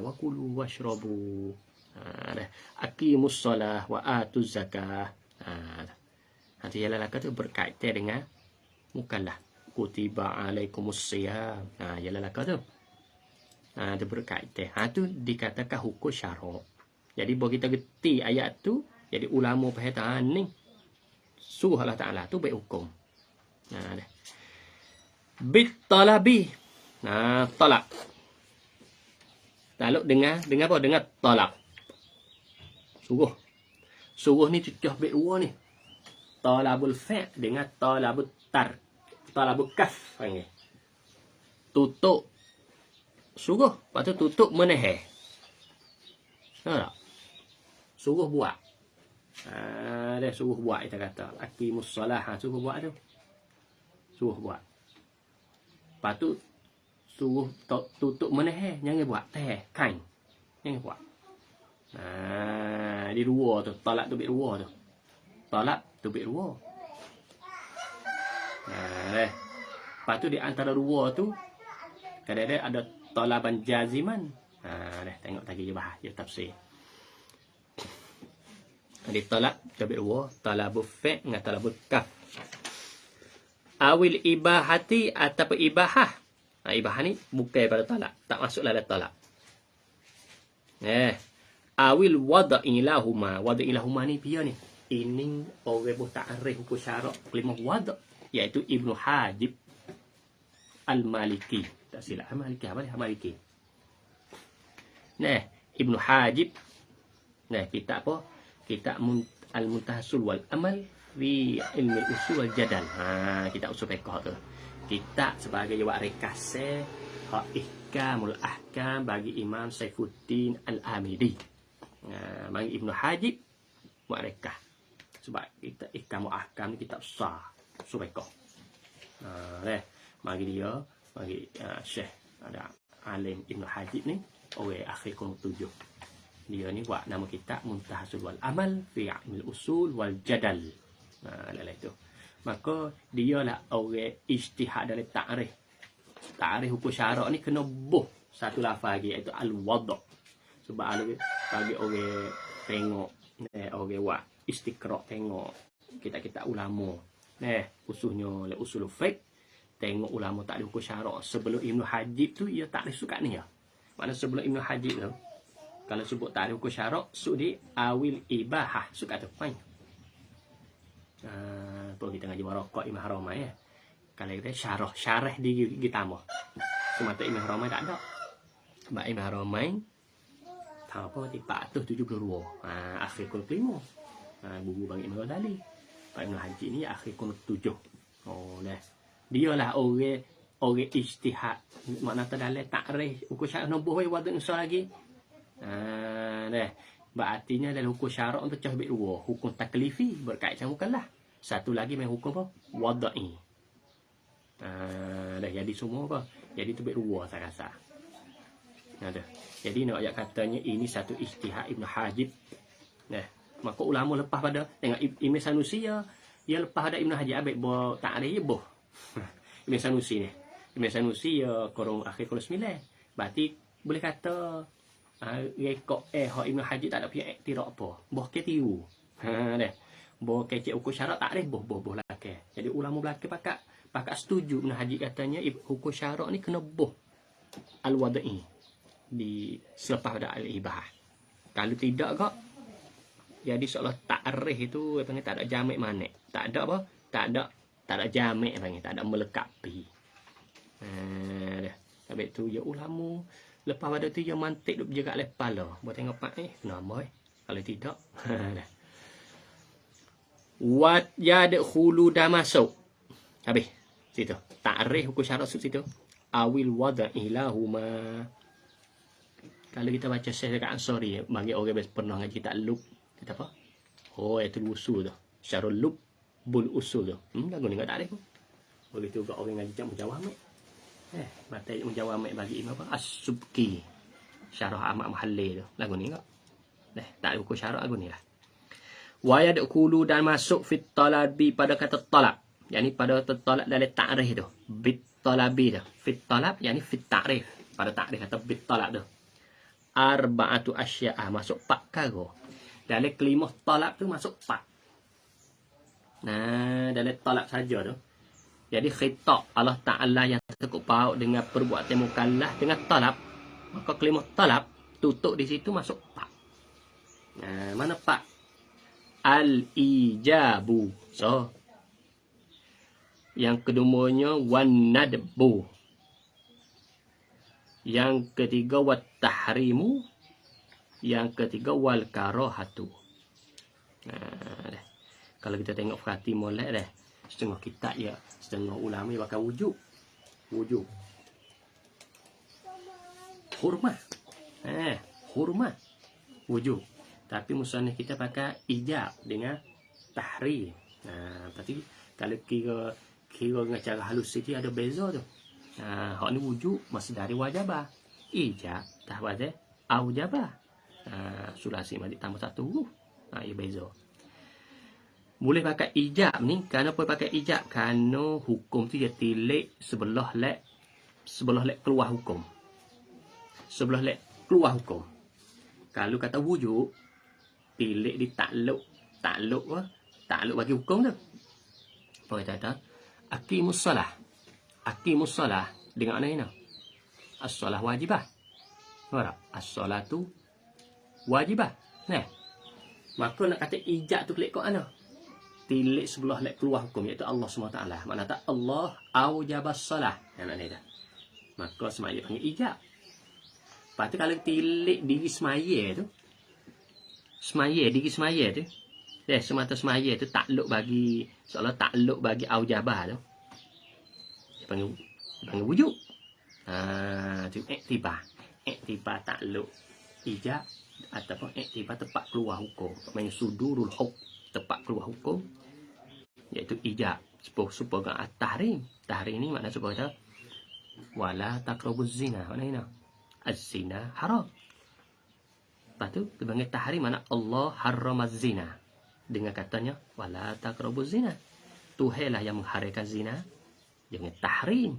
Wa kulu washrabu. Aqimus solah wa atuz zakah. Nanti ialah kata berkaitan dengan mukallaf. Kutiba alaikumus siyam. Ialah kata tu. Itu berkaitan. Tu dikatakan hukum syarak. Jadi bila kita gerti ayat tu, jadi ulama faham ni suruh Allah Ta'ala tu baik hukum. Bitalabi. Talak. Taluk dengan apa? Dengan talak. Suruh. Suruh ni cecah baik dua ni. Talabul fa' dengan talabul tar. Talabul kaf panggil. Tutup. Suruh. Lepas tu tutup menahan. Tahu tak? Suruh buat. Dia suruh buat kita kata. Aqimus solah. Suruh buat tu. Suruh buat. Lepas tu suruh tutup menahan. Jangan buat. Kain. Jangan buat. Di dua tu. Talak tu bit dua tu. Talak tu bit dua. Lepas tu di antara dua tu kadang-kadang ada talaban jaziman. Tengok lagi je bahas je tafsir. Di talak tabik dua, talabu fa' dengan talabu kaf. Awil ibahati ataupun ibahah. Ibahah ni bukan pada talak, tak masuk dalam talak. Awil wada'ilahuma. Wada'ilahuma ni dia ni. Ini orang buh ta'arif hukum syarak kelimah wada' iaitu Ibnu Hajib Al-Maliki. Tak silap Al-Maliki apa dia? Al-Maliki. Ibnu Hajib. Kitab apa? Kitab Al-Muntahasul wal Amal fi ilmi usul wal jadal. Kitab usul fiqh tu. Kitab sebagai jawab rekase hak ihkamul ahkam bagi Imam Saifuddin Al-Amidi. Bagi Ibnu Hajib buat rekah. Sebab kita ihkamul ahkam ni kitab besar usul fiqh. Bagi dia, bagi Syekh ada alim Ibnu Hajib ni orang akhir kunut 7. Dia ni buat nama kitab Muntahasul wal Amal fi ilmi usul wal jadal. Itu. Maka dia lah orang ijtihad dalam ta'rif. Ta'rif hukum syarak ni kena buh satu lafaz lagi iaitu al-wada'. Sebab bagi orang tengok orang buat istiqra' tengok kitab-kitab ulama. Khususnya usul fiqh tengok ulama tak ada hukum syarak sebelum Ibnu Hajib tu ia tak ada sukat ni ya. Mana sebelum Ibnu Hajib tu kalau sebut tak ada hukum syarak sudi awil ibahah sukat tu fine. Kalau kita ngaji waraqah Imam Haramai ya. Kalau kita syarah di tambah. Semata Imam Haramai tak ada. Sebab Imam Haramai tahu apa di 472. Akhir kunut 5. Buku bagi Imam Ghazali. Pak Ibnu Hajib ni akhir kunut 7. Dia lah orang ijtihad. Makna terdalam takrif hukum syarak nombor wad insya lagi. Berartinya dalam hukum syarak untuk cahbit dua. Hukum taklifi berkaitan mukallaf. Satu lagi main hukum apa? Wada'i. Jadi semua apa? Jadi tu bit dua saya rasa. Ada. Jadi nak ayat katanya ini satu ijtihad Ibn Hajib. Nah, maka ulama lepas pada tengok Ibn Sanusi ya lepas pada Ibn Hajib abek bo ta'rif boh. Ibn Sanusi ni. Ibn Sanusi ya korong akhir kalau 9. Berarti boleh kata rekod hak Ibn Hajib tak ada punya iktiraf apa. Boh ke tiu. Ha deh. Boh kecek ukur syarat ta'rif boh lah ke. Jadi ulama belaka pakat setuju Ibn Hajib katanya hukum syarat ni kena boh al-wada'i di selepas pada al-ibah. Kalau tidak kok jadi seolah ta'rif itu panggil tak ada jamak manik. Tak ada apa? Tak ada jamak panggil, tak ada melekapi. Dah. Habis tu ya ulama lepas pada tu ya mantik duk berjaga lepas lah. Buat tengok pak kenapa kalau tidak. Dah. Wat yadkhulu dah masuk. Habis situ. Ta'rif hukum syarat situ. Awil wada'i lahuma. Kalau kita baca Syekh dekat Ansari, bagi orang yang pernah ngaji takluk, kata apa? Oh, itu usul tu. Syarul lub bul usul tu. Lagu ni enggak tak ada pun. Begitu juga orang ngaji jam Mujawamat. Batai Mujawamat bagi Imam apa? As-Subki. Syarah Ahmad Muhalli tu. Lagu ni enggak. Tak ada buku syarah lagu ni lah. Wa yadkhulu dan masuk fit talabi pada kata talab. Yani pada talab dalam ta'rif tu. Bit talabi tu. Fit talab yani fit ta'rif. Pada ta'rif kata bit talab tu. Arba'atu asya'a masuk 4 perkara. Dalam kelimah talab tu masuk 4. Nah, dalam talab saja tu. Jadi khitab Allah Ta'ala yang tekuk paut dengan perbuatan mukallaf dengan talab. Maka kelimah talab tutup di situ masuk 4. Nah, mana 4? Al-ijabu. So, yang keduanya wan nadbu. Yang ketiga wat tahrimu, yang ketiga wal karahatu. Nah, kalau kita tengok perhati molek dah. Setengah kitab ya, setengah ulama pakai wujud. Hurmah. Hurmah. Wujud. Tapi musannif kita pakai ijab dengan tahrim. Nah, berarti kalau kira dengan cara halus sikit ada beza tu. Hak ni wujud masih dari wajabah. Ijab dah pada aujabah. Sulasi mari tambah 1 huruf. Ya beza. Boleh pakai ijab ni, kenapa pakai ijab? Kerana hukum tu dia tilik sebelah lek keluar hukum. Sebelah lek keluar hukum. Kalau kata wujud tilik di takluk bagi hukum tu. Apa kata? Aqimus salah dengan mana ini? As-salah wajibah. Nampak? As-salatu wajibah. Nah. Maka nak kata ijab tu klik kat mana? Tilik sebelah lek keluar hukum iaitu Allah SWT. Makna tak Allah aujabas salah. Yang makna dah. Maka semaya panggil ijab. Lepas tu kalau tilik diri semaya tu. Diri semaya tu. Semata semaya tu takluk bagi seolah takluk bagi aujabah tu. Panggil wujud. Tu iktibar takluk ijab ataupun iktibar tempat keluar hukum. Maksudnya sudurul hukm, tempat keluar hukum iaitu ijab. Supaya at-tahrim. Tahrim ni makna supaya wala taqrabuz zina. Makna az-zina haram. Lepas tu panggil tahrim makna Allah harramaz zina. Dengan katanya wala taqrabuz zina. Tuhanlah yang mengharamkan zina. Jangan tahrim.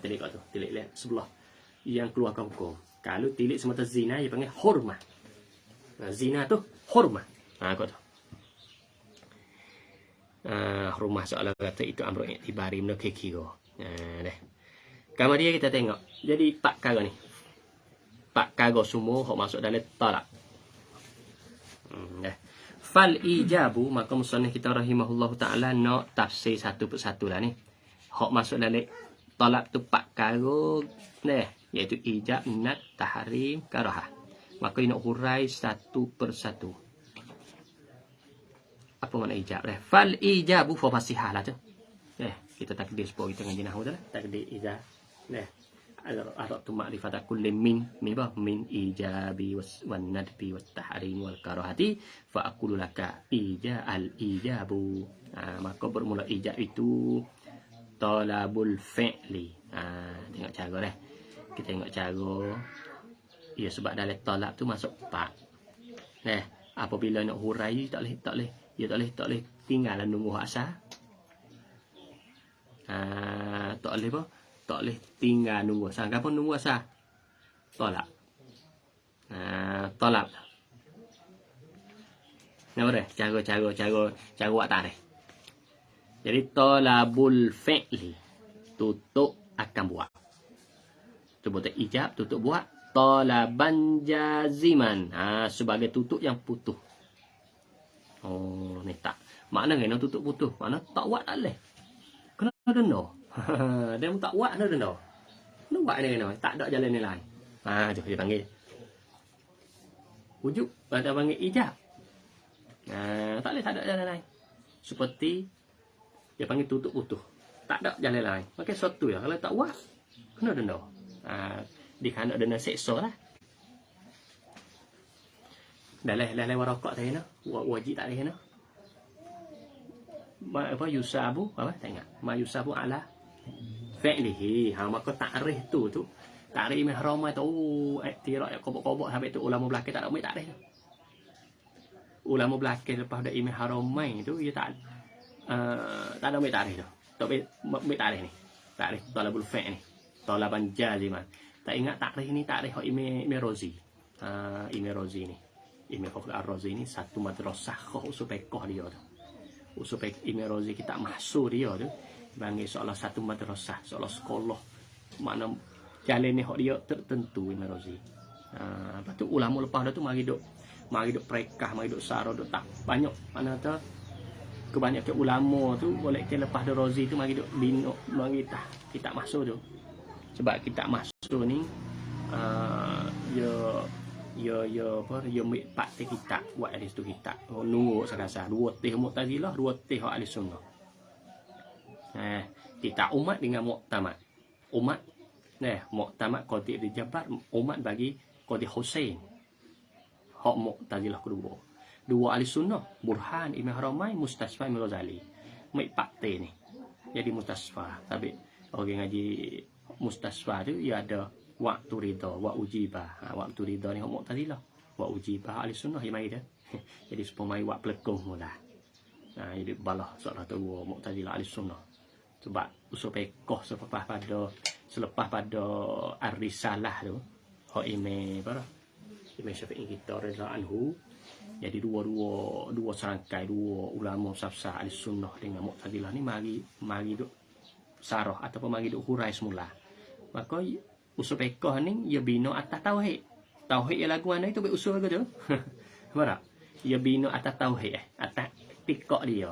Tilik kat tu. Tilik lihat sebelah yang keluarkan hukum. Kalau tilik semata zina, dia panggil hurmah. Zina tu hurmah. Kat tu. Hurmah seolah kata itu amru i'tibari benda kira. Kemudian kita tengok. Jadi 4 perkara ni. 4 perkara semua hok masuk dalam talak. Fal ijabu, maka musannif kita rahimahullah ta'ala nak tafsir satu persatu lah ni. Hak masuk dalam talab tu 4 perkara iaitu ijab, nat, tahrim, karahah. Maka nak hurai satu persatu. Apa makna ijab? Fal ijabu fa fasihah lah tu. Kita takdir supaya kita ngaji nahwu tu lah. Takdir ijab. Aratu ma'rifata kulli min ijabi wan nadbi wat tahrim wal karahati fa aqulu laka ijabu. Maka bermula ijab itu talabul fi'li. Tengok cara dah. Kita tengok cara Ya sebab dalam tolak tu masuk 4. Nah, apabila nak hurai tak boleh. Ya tak boleh tinggal nunggu asal. Tak boleh apa? Tak boleh tinggal nunggu asal. Kenapa nunggu asal? Tolak. Tolak. Nampak dah? Cara buat tarikh. Jadi talabul fi'li, tutup akan buat. Cuba tak ijab, tutup buat. Talaban jaziman. Sebagai tutup yang putus. Oh, ni tak. Makna kena tutup putus. Makna tak buat tak boleh. Kena denda. Dia tak buat kena denda. Kena buat ni kena. Tak ada jalan ni lain. Tu dia panggil. Wujub. Dia panggil ijab. Tak boleh, tak ada jalan lain. Seperti dia panggil tutup putus. Tak ada jalan lain. Maka suatu ya. Kalau tak buat, kena denda. Dia kena denda seksa lah. Dalam warakak tadi na, wajib tak ada na. Apa yusabu, apa tak ingat. Ma yusabu ala fi'lihi. Maka takrih tu takrih mahram tu tirak kobok-kobok sampai tu ulama belakang tak ada ambil takrih. Ulama belakang lepas dah imam haramai tu dia tak ada ambil takrih tu. Tak ambil takrih ni. Takrih talabul fi' ni. Talaban jaziman. Tak ingat takrih ni takrih Imam Rozi. Imam Rozi ni. Imam Fakhr Ar-Razi ni satu madrasah usul fiqh dia tu. Usul fiqh Imam Rozi kita mahsur dia tu. Bagi seolah satu madrasah, seolah sekolah. Mana jalan ni hak dia tertentu Imam Rozi. Lepas tu ulama lepas dah tu mari duk perekah, mari duk sarah, duk tak banyak mana tu kebanyakan ulama tu boleh ke lepas dah Rozi tu mari duk bina mari tah kita masuk tu. Sebab kita masuk ni ya empat teh kita buat hadis tu kita nunggu serasa 2 teh Mu'tazilah 2 teh ahli sunnah. Kita umat dengan muktamad. Umat muktamad Qadi bin Jabbar, umat bagi Qadi Husain. Hak Mu'tazilah kedua. 2 ahli sunnah Burhan Imam Haramai, Mustasfa Imam Ghazali. 4 teh ni. Jadi Mustasfa. Tapi orang ngaji Mustasfa tu ia ada waktu ridha wa ujibah. Waktu ridha ni hak Mu'tazilah. Wa ujibah ahli sunnah yang mai dah. Jadi supaya mai wak pelekung mula. Jadi balah soalah tu Mu'tazilah ahli sunnah. Sebab usul fiqh selepas pada Ar-Risalah tu hak Imam Syafi'i kita reza anhu. Jadi dua serangkai dua ulama safsah ahli sunnah dengan Mu'tazilah ni mari duk sarah ataupun mari duk hurai semula. Maka usul fiqh ni ia bina atas tauhid. Tauhid yang lagu mana itu be usul ke tu? Apa? Ia bina atas tauhid atas tikok dia.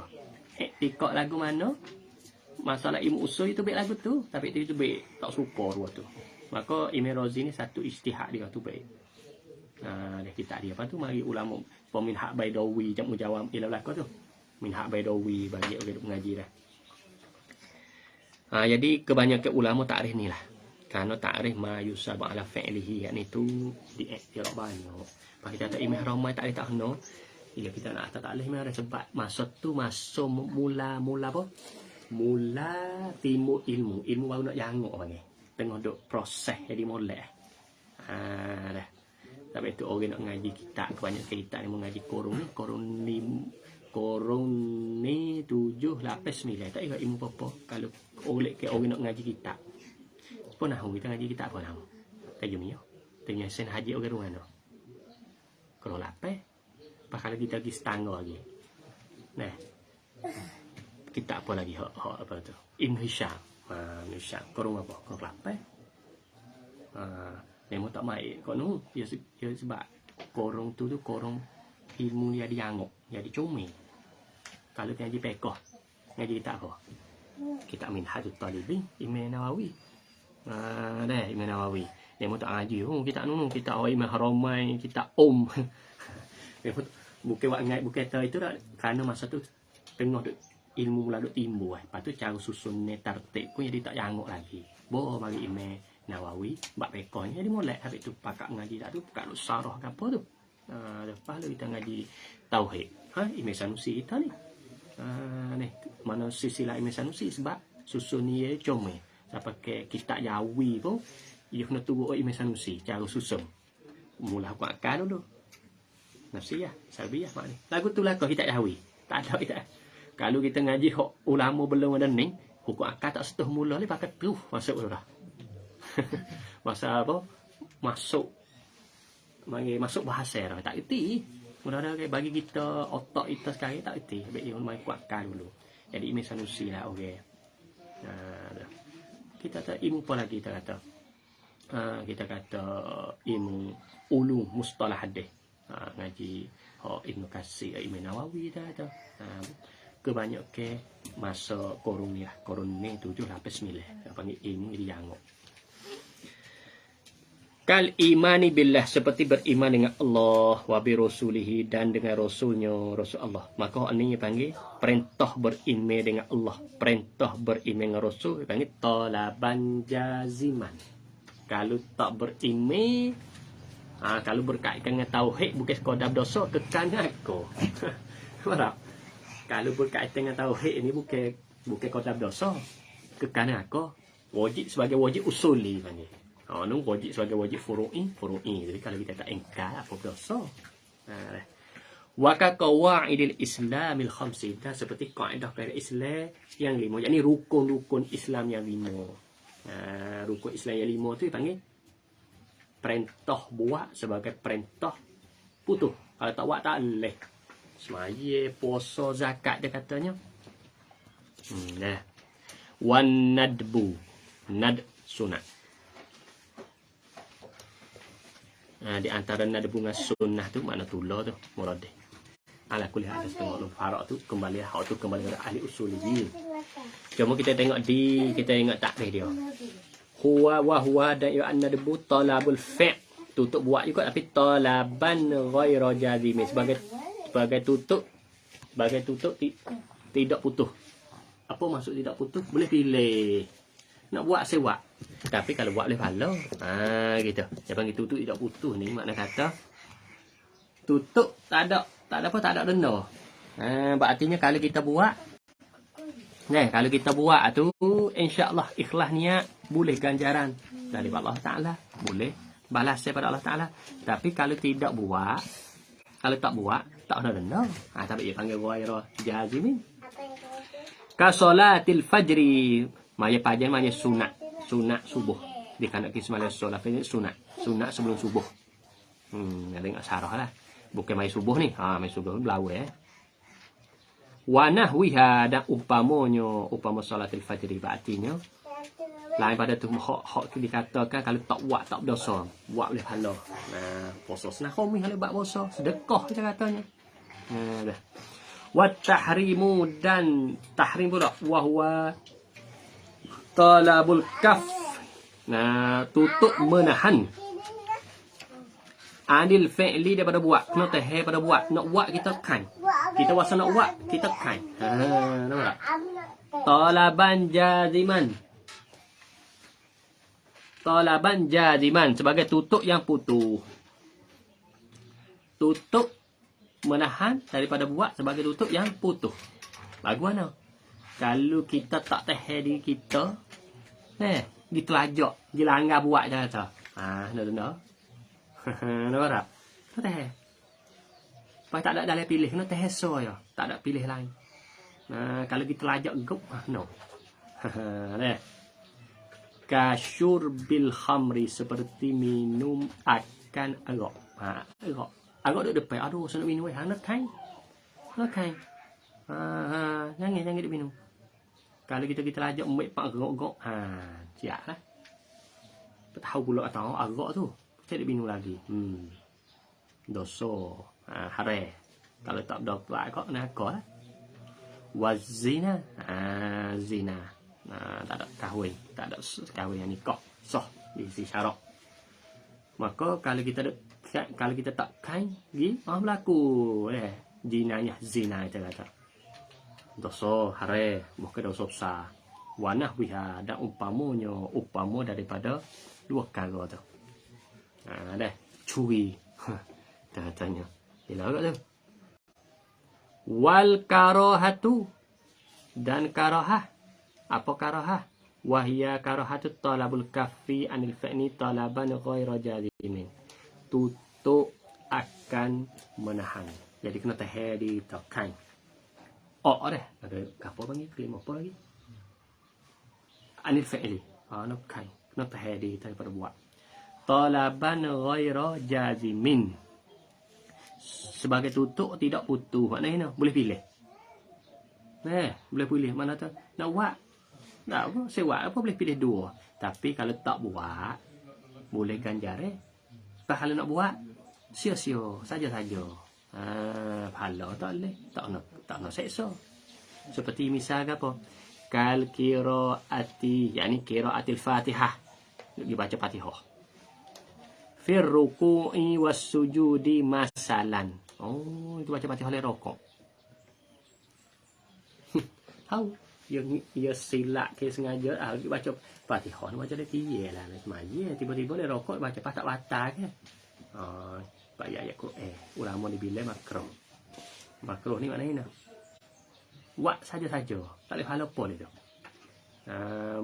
Tikok lagu mana? Masalah ilmu usul itu be lagu tu, tapi itu be tak suka dua tu. Maka Imam Razi ni satu ijtihad dia tu baik. Dia kita dia apa tu mari ulama peminhak Baidawi jamu jawab ila belaka tu. Minhak Baidawi bagi orang mengaji dah. Jadi kebanyakan ulama takrif ni lah. Karena takrif ma yusab ala fi'lihi yakni tu diiktiraf banyak. Pak kita tak imam ramai tak kena. Ya kita nak tak boleh memang sebab masa tu masuk mula apa? Mula timbul ilmu baru nak janguk panggil. Tengah duk proses jadi molek. Dah. Tapi tu orang nak ngaji kita kebanyakan kita ni mengaji korun ni 7 8 9 tak ingat ilmu apa kalau oleh ke orang nak ngaji kita. Pun nah kita ngaji kita apa nama? Tajumio. Tanya sen haji orang rumah no. Kalau lapeh bakal kita pergi setangga lagi. Nah. Kita apa lagi hak apa tu? Ibn Hisham. Hisham korun apa? Korun lapeh. Memang tak mai kono dia sebab korong tu korong ilmu dia dianggap jadi comel. Kalau ngaji pekoh ngaji kita apa? Kita Minhajut Talibin Imam Nawawi. Dah Imam Nawawi. Memang tak ngaji kita kita Imam Haramai kita bukan buat ngai bukan tahu itu dah kerana masa tu tengah ilmu mula duk timbul lepas tu cara susun tartib pun jadi tak jangok lagi. Bagi Imam Nawawi bab pekoh ni jadi molek habis tu pakak ngaji tak tu pakak lu sarah ke apa tu. Lepas tu kita ngaji tauhid. Imam Sanusi kita ni. Ni mana silsilah Imam Sanusi sebab susun ni comel. Saya pakai kitab Jawi pun dia kena tunggu Imam Sanusi cara susun. mula hukum akal dulu. Nafsiyah, salbiyah makna. Lagu tu lah kau kita tahu. Tak ada kita. Kalau kita ngaji hok ulama belum ada ni, hukum akal tak setuh mula ni pakai tu masuk dah. Masa apa? Masuk bahasa dah. Tak erti. Mula-mula bagi kita otak kita sekarang tak erti. Baik dia main kuat akal dulu. Jadi ini solusi lah, okey. Kita kata ilmu apa lagi kita kata? Kita kata ilmu ulum mustalah hadis. Ngaji Ibnu Katsir, Imam Nawawi dah tu. Kebanyak ke masa korun ni lah. Korun ni 7-9. Panggil ilmu dia yang kal imani billah, seperti beriman dengan Allah wa bi rasulihi, dan dengan rasulnya, rasul Allah. Maka ini panggil perintah beriman dengan Allah, perintah beriman dengan rasul panggil talaban jaziman. Kalau tak beriman, kalau berkaitan dengan tauhid bukan sekadar dosa, kekal aku. Faham? Kalau berkaitan dengan tauhid ini bukan sekadar dosa, kekal aku. Wajib sebagai wajib usuli panggil. Nun wajib sebagai wajib furu'i. Jadi kalau kita tak ingkar apa dosa. Wa ka qawaidil islamil khamsi, seperti kaedah Islam yang 5. Yakni rukun-rukun Islam yang 5. Rukun Islam yang 5 tu dipanggil perintah buat sebagai perintah putus. Kalau tak buat tak boleh. Semaya, puasa, zakat dia katanya. Wan nadbu, nad sunat. Di antara nadbu dengan sunnah tu makna tulah tu muradih. Ala kuliah ada setengah farak tu kembali kepada ahli usuliyin. Cuma kita tengok takrif dia. Huwa dan an-nadbu talabul fi', tutup buat juga tapi talaban ghairu jazim, sebagai tutup tidak putus. Apa maksud tidak putus? Boleh pilih. Nak buat saya buat. Tapi kalau buat boleh pahala. Gitu. Dia panggil tutup tidak putus ni makna kata tutup tak ada denda. Berartinya kalau kita buat tu insya-Allah ikhlas niat boleh ganjaran dari Allah Taala, boleh balas daripada Allah Taala. Tapi kalau tak buat tak ada denda. Tapi dia panggil ghairu jazimin. Ka salatil fajri, maya pajan maya sunat subuh. Di kanak kismala solat sunat sebelum subuh. Ada enggak sarah lah. Bukan mai subuh ni. Mai subuh belau wa nahwiha, dan upama salatil fajri, artinya lain pada tu hak tu dikatakan kalau tak buat tak berdosa, buat boleh pahala. Puasa sunah khamis kalau buat puasa sedekah kita katanya. Wa tahrimu, dan tahrim pula wa huwa talabul kaf. Tutup menahan adil fi'li daripada buat. Kena tahan pada buat. Nak buat kita kan. Kita wasa nak buat kita kan. Nampak tak? Talaban jaziman sebagai tutup yang putus. Tutup menahan daripada buat sebagai tutup yang putus. Bagaimana? Kalau kita tak tahan diri kita, ditelajak, dilanggar buat je kata. Nak. Nampak tak? Tak tahan. Lepas tak ada dalam pilih, kena tahan so je. Tak ada pilih lain. Kalau ditelajak gup, no. Kasyurbil khamri, seperti minum akan arak. Arak duduk depan. Aduh, saya nak minum. Nak kain. Jangan dia minum. Kalau kita lajak ambil pak arak-arak, siap lah. Tahu pula tahu arak tu. Kita dia minum lagi. Dosa. Haram. Kalau tak dapat arak, nak lah. Wazina. Zina. Tak ada kahwin. Tak ada kahwin yang nikah. Sah. Isi syarat. Maka kalau kita tak kain, berlaku. Zina kita kata. Dosa haram, bukan dosa besar. Wanah biha, dan upama daripada dua perkara tu. Curi. Tanya. Bila agak tu. Wal karahatu, dan karahah. Apa karahah? Wahia karahatu talabul kafi anil fa'ni talaban ghairu jazimin. Tutup untuk akan menahan. Jadi kena tahan di tekan. Oh deh, ada apa panggil kelima apa lagi? Anil fi'li. Nak kan. Kena tahan di daripada buat. Talaban ghaira jazimin. Sebagai tutup tidak putus. Maknanya boleh pilih. Boleh pilih mana tu? Nak buat. Nak apa? Sewa apa boleh pilih dua. Tapi kalau tak buat, boleh ganjar kalau nak buat, sia-sia saja-saja. Pahala tak boleh. Tak nak seksa. Seperti misal apa? Kal qiraati, yakni qiraatil Fatihah. Dibaca Fatihah. Fir ruku'i was sujudi masalan. Oh, itu baca Fatihah oleh rokok. Tahu? Dia silap ke sengaja baca Fatihah baca dia tiye lah semaya tiba-tiba dia rokok baca patah-patah ke pak ayat Quran ulama ni bila makruh ni maknanya buat saja-saja tak boleh hal apa dia tu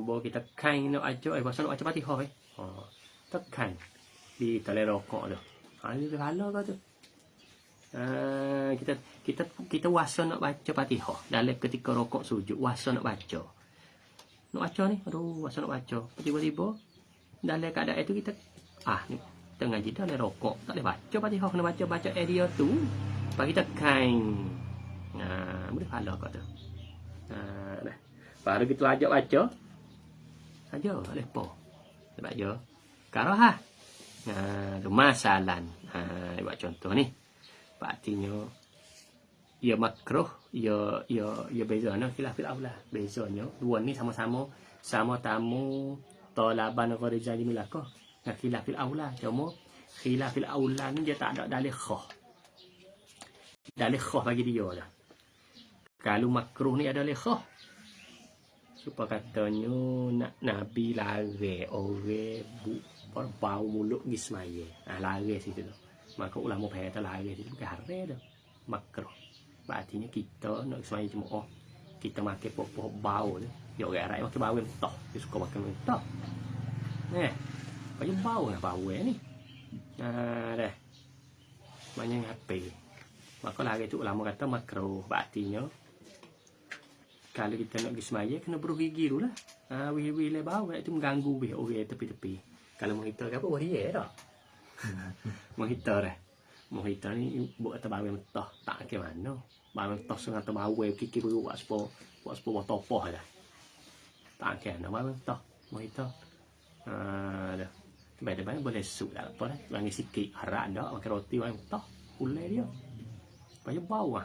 bawa kita kain nak aja pasal nak baca Fatihah tekan di tali rokok tu ni hal apa tu kita wasa nak baca Fatihah dalam ketika rokok sujud wasa nak baca ni wasa nak baca tiba-tiba dalam keadaan itu kita ni tengah jeda dalam rokok tak boleh baca Fatihah kena baca area tu bagi kita kain boleh pahala kat tu dah baru kita ajak baca saja tak boleh apa sebab je karahah tu masalan buat contoh ni artinya ia makruh ia bezanya khilafil aula bezanya dua ni sama tamu talaban ghairi jazim lakah khilafil aula cuma khilafil aula ni dia tak ada dalil khah bagi dia dah kalau makruh ni ada dalil khah supaya katanya nak nabi lari orang bau mulut gismaya lari situ tu maka ulama kata lari itu bukan haram dah makruh artinya kita nak semaya cuma kita makan pokok bau tu dia orang Arab makan bau mentah dia suka makan mentah banyak bau ni dah banyak HP maka lari itu ulama kata makruh artinya kalau kita nak pergi semaya kena bergigi dulu lah wih le bau itu mengganggu orang tepi-tepi kalau mau kita apa dia dah Mohita ni buat atas bawah mentah tak ke mana bawah mentah setengah atas bawah kiki dulu buat sepuluh topoh dah tak ke mana bawah mentah Mohita dah baik-baik boleh sup dah apa dah bagi sikit harap dah makan roti bawah mentah ulai dia banyak bau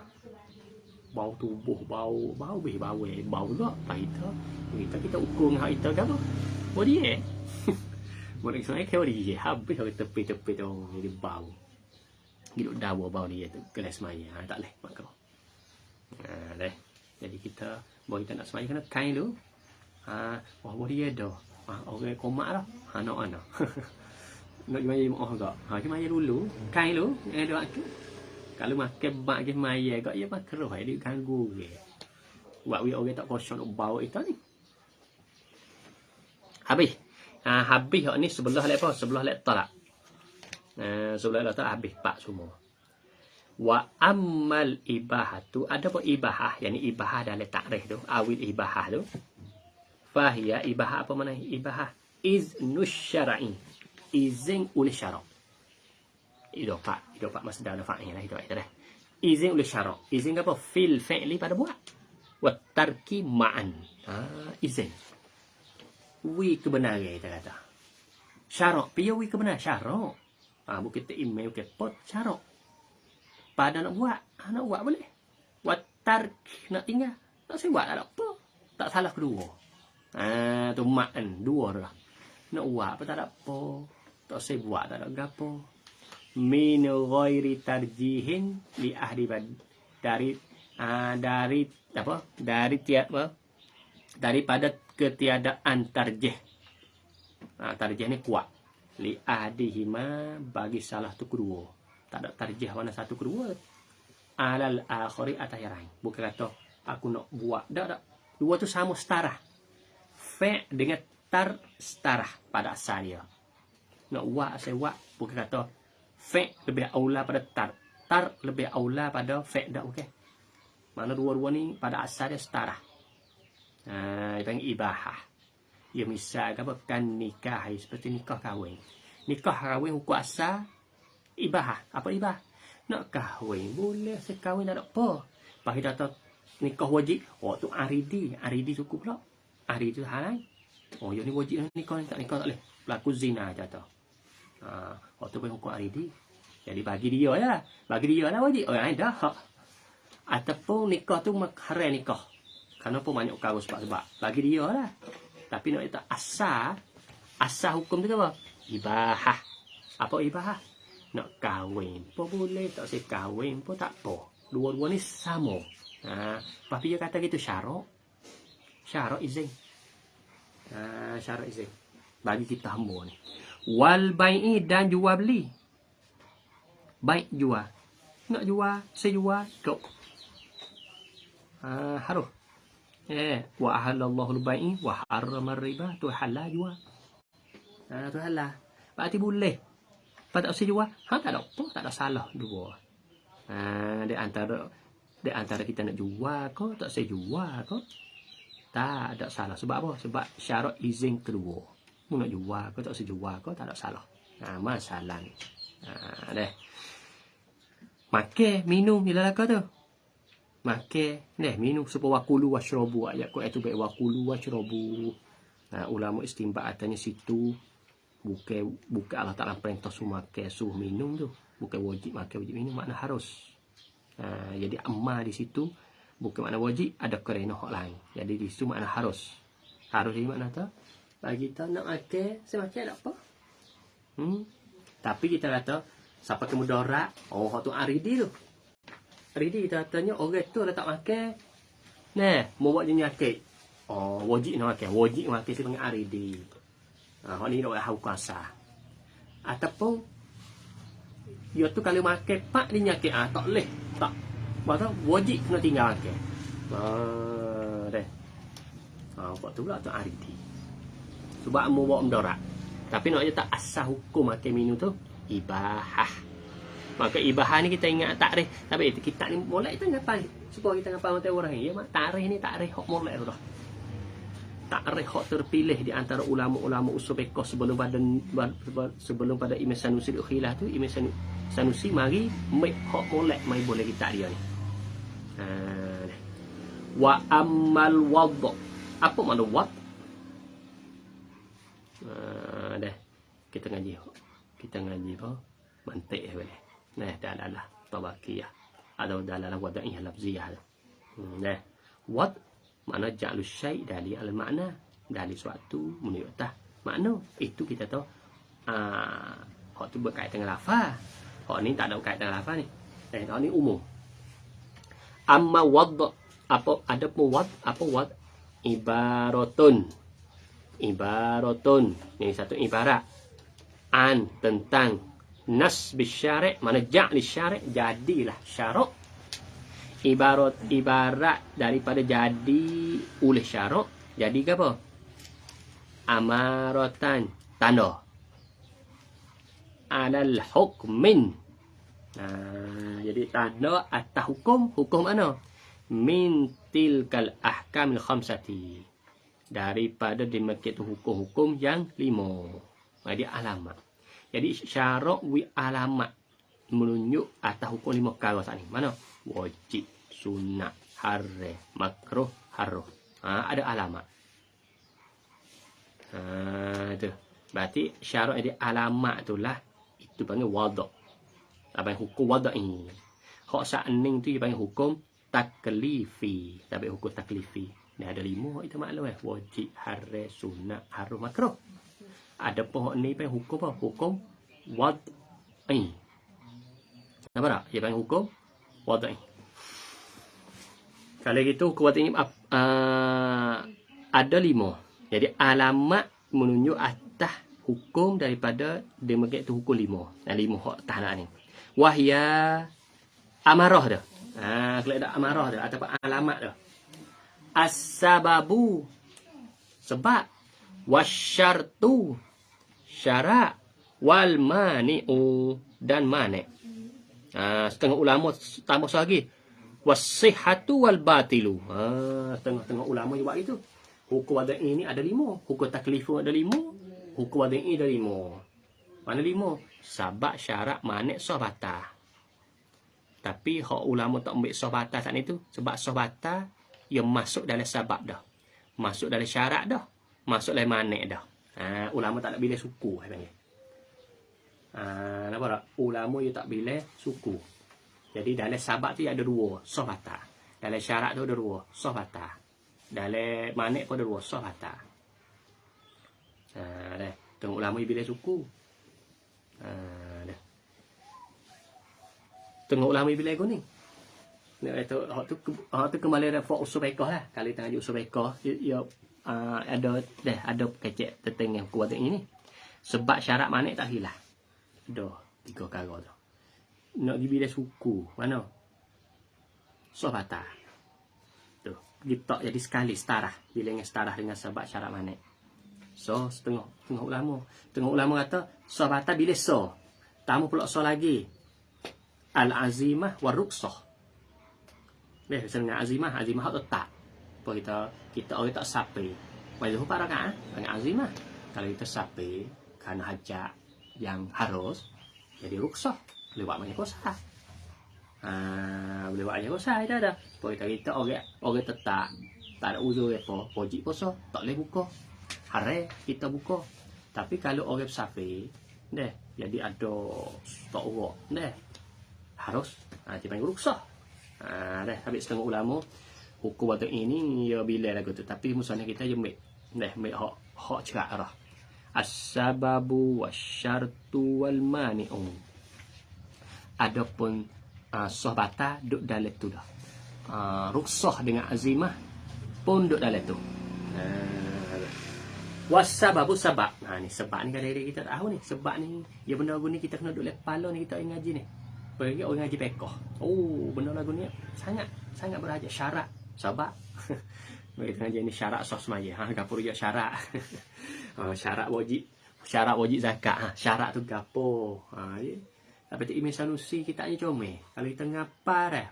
tubuh bau juga kita ukur dengan kita ke apa dia boleh sebenarnya kau dia habis kalau tepi-tepi tu jadi bau hidup dawa bau dia tu kelas semaya tak boleh makruh deh jadi kita bawa kita nak semaya kena kain dulu bawa dia dah orang komak dah nak nak semaya agak semaya dulu kain dulu ada waktu kalau makan bak ke semaya agak ia makruh dia ganggu ke buat orang tak kosong nak bau itu ni habis ni sebelah lek apa? Sebelah lek talak. Sebelah lek talak habis pak semua. Wa ammal ibahatu ada apa ibahah? Yani ibahah dalam takrif tu, awil ibahah tu. Fahiya ibahah apa mana ibahah? Iznus syar'i. Izin oleh syarak. Idafah masdar fa'il lah itu dah. Izin oleh syarak. Izin apa? Fil fi'li pada buat. Wa tarki ma'an. Izin. Wi kebenaran kita kata. Syarak. Pia wi kebenaran. Syarak. Bukan kita email ke pot. Syarak. Pada nak buat. Nak buat boleh. Watar nak tinggal. Tak saya buat tak ada apa. Tak salah kedua. Tu ma'an. Dua dah. Nak buat apa tak ada apa. Tak saya buat tak ada gapo. Min ghairi tarjihin li ahli dari apa? Dari tiada daripada ketiadaan tarjih. Tarjih ni kuat. Li ahdihima bagi salah tu kedua. Tak ada tarjih mana satu kedua. Alal akhiri atas yang lain. Bukan kata aku nak buat. Tak. Dua tu sama setara. Fa' dengan tar setara pada asal dia. Nak buat saya buat. Bukan kata Fa lebih aula pada tar. Tar lebih aula pada fa dah, okey. Mana dua-dua ni pada asalnya setara. Dipanggil ibahah. Ya misal apa kan nikah seperti nikah kahwin. Nikah kahwin hukum asal ibahah. Apa ibah? Nak kahwin boleh sekahwin tak ada apa. Pagi datang nikah wajib. Oh tu aridi, aridi cukup pula. Aridi tu halal. Oh yang ni wajib nikah tak boleh. Berlaku zina jatuh. Tu pun hukum aridi. Jadi bagi dia lah. Bagi dia lah wajib. Oh ada hak. Ataupun nikah tu haram nikah. Kenapa banyak kau sebab bagi dia lah. Tapi nak kata asal hukum tu apa? Ibahah. Apa ibahah? Nak kahwin pun boleh, tak usah kahwin pun tak apa. Dua-dua ni sama. Tapi dia kata gitu syarat. Syarat izin. Syarat izin. Bagi kita hamba ni. Wal bai'i dan jual beli. Baik jual. Nak jual, saya jual, kau. Harus. Wa ahallallahu al-bai'i wa harrama ar-riba. Tu halal jual. Tu halal. Berarti boleh. Pada usah jual, tak ada apa, tak ada salah dua. Di antara kita nak jual ke, tak usah jual ke, tak ada salah. Sebab apa? Sebab syarat izin kedua. Mu nak jual ke, tak usah jual ke, tak ada salah. Masalah ni. Deh. Makan, minum, bila laka tu. Makan, minum supaya wakulu washrabu. Ayat Quran tu baik wakulu washrabu. Ulama istimbat atasnya situ. Bukan Allah Ta'ala perintah suruh makan, suruh minum tu. Bukan wajib makan, wajib minum. Makna harus. Jadi amal di situ. Bukan makna wajib, ada kerana hak lain. Jadi di situ makna harus. Harus jadi makna tu. Bagi kita nak makan, saya makan tak apa. Tapi kita kata, siapa kemudarat, hak tu aridi tu. Aridi kita katanya, orang tu dah tak makan. Mau buat jenis akid. Wajib nak makan. Wajib makan, saya panggil aridi. Hak ni nak tahu kuasa. Ataupun dia tu kalau makan pak dia nyakit tak boleh. Tak. Maka wajib kena tinggal makan. Deh. Buat tu pula tu aridi. Sebab mu bawa mendarat. Tapi nak tak asal hukum makan minum tu ibahah. Maka ibahah ni kita ingat takrif. Tapi kita ni molek kita ngapai. Supaya kita ngapai mata orang ni. Ya mak takrif ni takrif hak molek tu dah. Takrif hak terpilih di antara ulama-ulama usul fiqh sebelum pada Imam Sanusi khilaf tu. Imam Sanusi mari hak molek mai boleh kita dia ni. Wa ammal wadh. Apa makna wadh? Dah kita ngaji apa? Mantik boleh. Dalalah tabaqiyah atau dalalah wada'iyah lafziyah. Wadh makna ja'lu syai' dari al-makna, dari suatu menunjuk atas makna. Itu kita tahu. Hak tu berkaitan dengan lafaz. Hak ni tak ada berkaitan dengan lafaz ni. Hak ni umum. Amma wadh, apa ada pun wadh, apa wadh? Ibaratun. Ni satu ibarat. An tentang nas bisyari', mana ja'li syari', jadilah syarak. Ibarat daripada jadi oleh syarak. Jadi ke apa? Amaratan, tanda. Alal hukmin. Jadi tanda atas hukum. Hukum mana? Min tilkal ahkamil khamsati. Daripada dimaksud hukum-hukum yang 5. Jadi alamat. Jadi syarak wi alamat menunjuk atas hukum 5 perkara saat ni. Mana? Wajib, sunat, haram, makruh, haram. Ada alamat. Tu. Berarti syarak jadi alamat itulah itu panggil wadha'. Apa hukum wadha'i. Hak sa'ning tu dia panggil hukum taklifi. Tapi hukum taklifi. Ni ada 5 itu maklum wajib, haram, sunat, haram, makruh. Ada pohon ni panggil hukum apa? Hukum wad'i. Nampak tak? Dia panggil hukum wad'i. Kalau gitu hukum wad'i ada 5. Jadi alamat menunjuk atas hukum daripada dia tu hukum 5. 5 hak tahanan ni. Wahya amarah dah. Kalau ada amarah dah ataupun alamat dah. As-sababu sebab, wasyartu syarak, wal mani'u dan mane. Setengah ulama tambah lagi wasihatu wal batilu. Setengah ulama juga itu. Hukum ada ini ada 5, hukum taklifu ada 5, hukum ada ini ada 5. Mana 5? Sabab syarat mane sohbata. Tapi hak ulama tak ambil sohbata saat itu sebab sohbata yang masuk dalam sabab dah. Masuk dalam syarat dah. Masuk dalam mane dah. Ulama tak nak bila suku panggil. Nampak tak? Ulama dia tak bila suku. Jadi dalam sabab tu ada 2, sohbata. Dalam syarat tu ada 2, sohbata. Dalam manik pun ada 2, sohbata. Tengok ulama dia bila suku. Tengok ulama dia bila ni. Hak tu kembali dah fok usul fiqh lah. Kalau tengah usul fiqh dia ada kecek tentang yang kuat ini. Sebab syarat manik tak hilang. Dah 3 perkara tu. Nak pergi bila suku mana? Sohbata. Tu, ditak jadi sekali setara. Bila yang setara dengan sebab syarat manik. So, tengok ulama. Tengok ulama kata sohbata bila so. Tamu pula so lagi. Al-azimah wa ruqsah. Dengan azimah hak tetap. Apa kita orang tak sapi. Macam apa rakaat? Dengan azimah. Kalau kita sapi kerana hajat yang harus jadi ruksah boleh buat banyak kosa. Boleh buat banyak kosa itu ada. Kita orang tetap tak ada uzur apa, wajib puasa tak boleh buka. Hari kita buka. Tapi kalau orang safi jadi ada tak urut harus dipanggil ruksah. Habis setengah ulama hukum waktu ini ya bila lagu tu tapi musuhnya kita je ambil hak cerak dah. As-sababu wasyartu wal mani'u. Adapun sohbata duduk dalam tu dah. Ruksah dengan azimah pun duduk dalam tu. Wasababu sabab. Ni sebab ni kadang-kadang kita tak tahu ni. Sebab ni ya benda lagu ni kita kena duduk lepas kepala ni kita ngaji ni. Pergi orang ngaji pekoh. Benda lagu ni sangat berhajat syarat sabab. Kita ngaji ni syarat sah semaya. Gapo dia syarat. Syarat wajib zakat. Syarat tu gapo? Tapi tu Imam Sanusi kita ni comel. Kalau kita ngapa dah.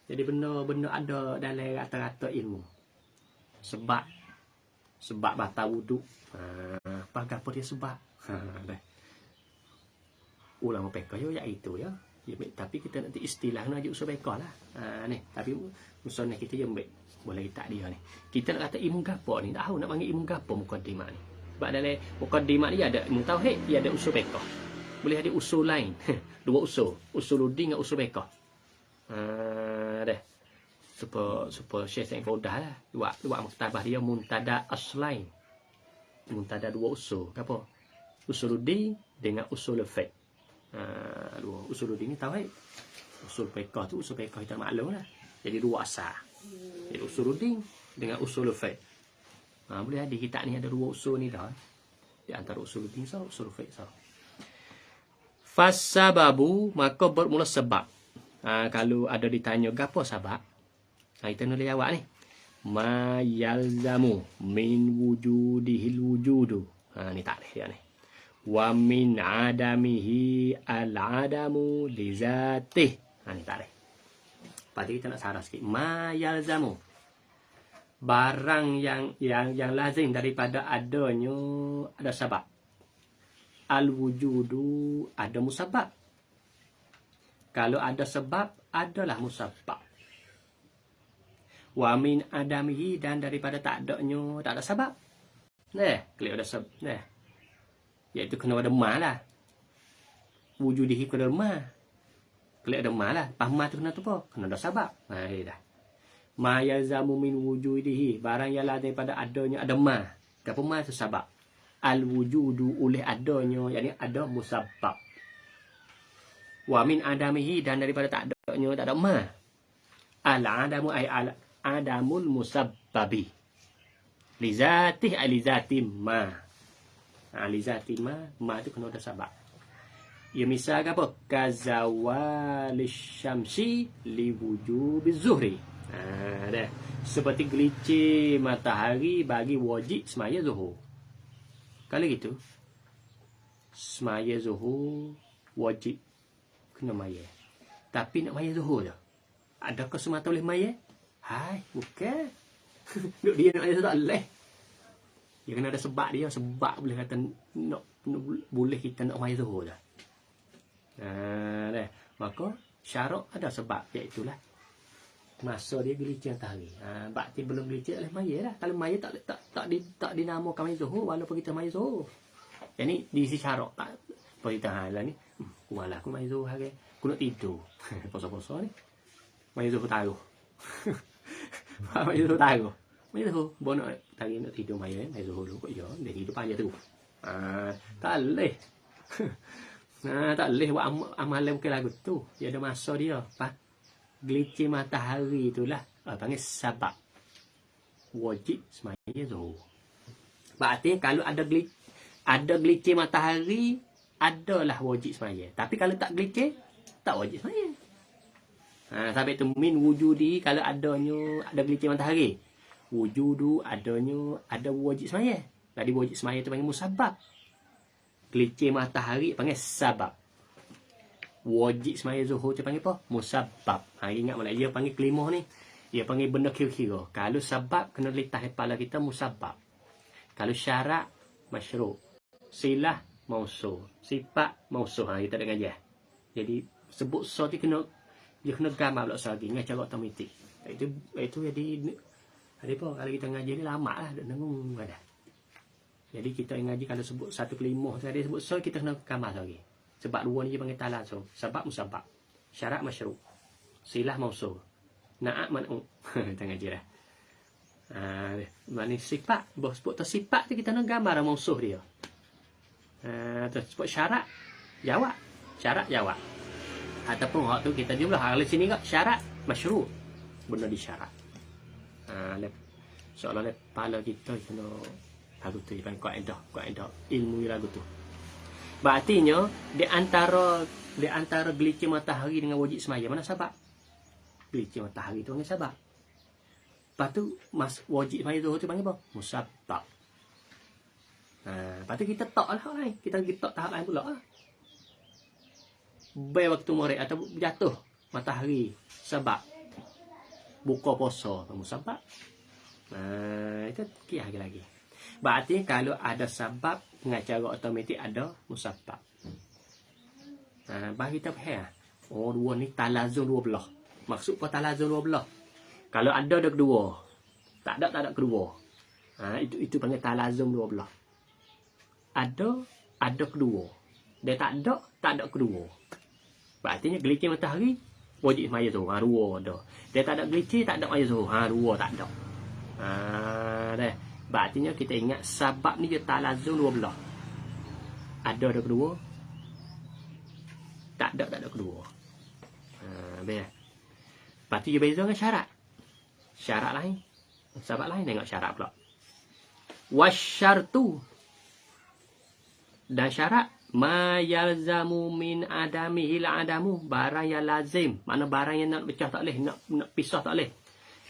Jadi benda ada dalam rata-rata ilmu. Sebab batal wuduk. Apa gapo dia sebab? Ulama fiqh ya itu ya. Tapi kita nanti istilah nak usul fiqh lah. Ni tapi musuhnya kita je ambil boleh tak dia ni. Kita nak kata ilmu gapo ni, tak tahu nak panggil ilmu gapo mukaddimah ni. Sebab dalam mukaddimah ni ada ilmu tauhid, dia ada usul fiqh. Boleh ada usul lain. 2 usul, usuluddin dengan usul fiqh. Dah. Supaya Syekh Said Faudah lah. Dua muktabah dia muntada aslain. Muntada 2 usul. Apa? Usuluddin dengan usul fiqh. 2 usuluddin ni tauhid. Usul fiqh tu usul fiqh kita maklum lah. Jadi 2 asal. Jadi usuluddin dengan usul fiqh. Boleh ada kitab ni ada 2 usul ni dah. Di antara usuluddin usul fiqh Fasababu maka bermula sebab. Kalau ada ditanya gapo sebab? Kita nak jawab ni. Ma yalzamu min wujudihil wujudu. Ni tak dia ni. Wa min adamihi al-adamu li zatih. Ni tak ada. Pada kita nak sarah sikit. Ma yalzamu. Barang yang lazim daripada adanya ada sebab. Al-wujudu ada musabab. Kalau ada sebab adalah musabab. Wa min adamihi dan daripada tak adanya tak ada sebab. Kalau ada sebab. Iaitu kena ada ma lah. Wujudihi kena ada ma. Kalau ada ma lah. Pahma tu kena tu apa? Kena ada sebab. Dia dah. Ma yazamu min wujudihi. Barang yang lah daripada adanya ada ma. Kenapa ma tu sebab? Al-wujudu oleh adanya. Yang ni ada musabab. Wa min adamihi dan daripada tak adanya tak ada ma. Al-adamu ay al-adamul musabbabi. Lizatih alizati ma. Lizati ma tu kena ada sebab. Ya misal apa? Kazawalis syamsi li wujubiz zuhri. Dah. Seperti gelincir matahari bagi wajib semaya zuhur. Kalau gitu semaya zuhur wajib kena maya. Tapi nak maya zuhur je. Adakah semata boleh maya? Hai, bukan. Duk dia nak maya tak boleh. Dia kena ada sebab dia, sebab boleh kata nak boleh kita nak maya zuhur je. Dah. Maka syarat ada sebab, iaitu lah masa dia gelicir matahari. Bakti belum gelicir oleh maya dah. Kalau maya tak dinamakan maya zuhur walaupun kita maya zuhur. Jadi di sisi syarat tak perintah lah ni. Malah aku maya zuhur hari. Aku nak tidur. Poso-poso ni. Maya zuhur taruh. Maya zuhur taruh. Maya zuhur. Bo nak tadi nak tidur maya zuhur dulu. Ya, dia hidup panjang tu. Tak boleh. Tak boleh buat amalan bukan lagu tu. Dia ada masa dia. Gelicir matahari itulah panggil sabab. Wajib semaya zuhur. Berarti kalau ada gelicir matahari, adalah wajib semaya. Tapi kalau tak gelicir, tak wajib semaya. Sampai tu min wujudi, kalau ada gelicir matahari. Wujudu adanya ada wajib semaya. Jadi wajib semaya tu panggil musabab. Gelicir matahari panggil sabab. Wajib semaya zuhur tu panggil apa? Musabab. Ingat malah dia panggil kelima ni. Dia panggil benda kira-kira. Kalau sabab kena letak kepala kita musabab. Kalau syarat masyru'. Silah mausul. Sifat mausul. Kita ada ngaji. Jadi sebut so tu kena gambar pula lagi dengan cara otomatik. Itu jadi ada apa kalau kita ngaji ni lama lah dak nanggung ada. Jadi kita ngaji kalau sebut 1/5 tadi sebut so kita kena gambar lagi. Sebab dua ni dia panggil talazum. Sebab musabab. Syarat masyru'. Silah mausul. Na'at man'u. Kita ngaji dah. Mana sifat. Bos sebut tu sifat tu kita nak gambar mausul dia. Terus sebut syarat. Jawab. Syarat jawab. Ataupun hak tu kita jumlah. Kalau sini kat syarat masyru'. Benda di syarat. Seolah-olah kepala kita kena lagu tu. Dia panggil kaedah. Ilmu lagu tu. Berartinya di antara gelicir matahari dengan wajib semaya mana sabab? Gelicir matahari tu panggil sabab. Lepas tu wajib semaya tu panggil apa? Musabab. Lepas tu kita tak lah lain. Kita tak tahap lain pula lah. Baik waktu morek atau jatuh matahari sebab buka puasa musabab. Itu kiah lagi. Berarti kalau ada sebab dengan cara otomatik ada musabab. Bagi kita faham. Dua ni talazum dua belah. Maksud apa talazum dua belah? Kalau ada kedua. Tak ada kedua. Itu panggil talazum dua belah. Ada kedua. Dia tak ada kedua. Berarti gelicir matahari wajib semaya tu. Dua ada. Dia tak ada gelicir, tak ada maya tu. Dua tak ada. Dah. Berartinya kita ingat sebab ni dia talazum dua belah. Ada kedua. Tak ada kedua. Baik. Lepas tu dia beza dengan syarat. Syarat lain. Sebab lain tengok syarat pula. Wasyartu. Dan syarat ma yalzamu min adamihil adamu. Barang yang lazim. Mana barang yang nak pecah tak boleh. Nak pisah tak boleh.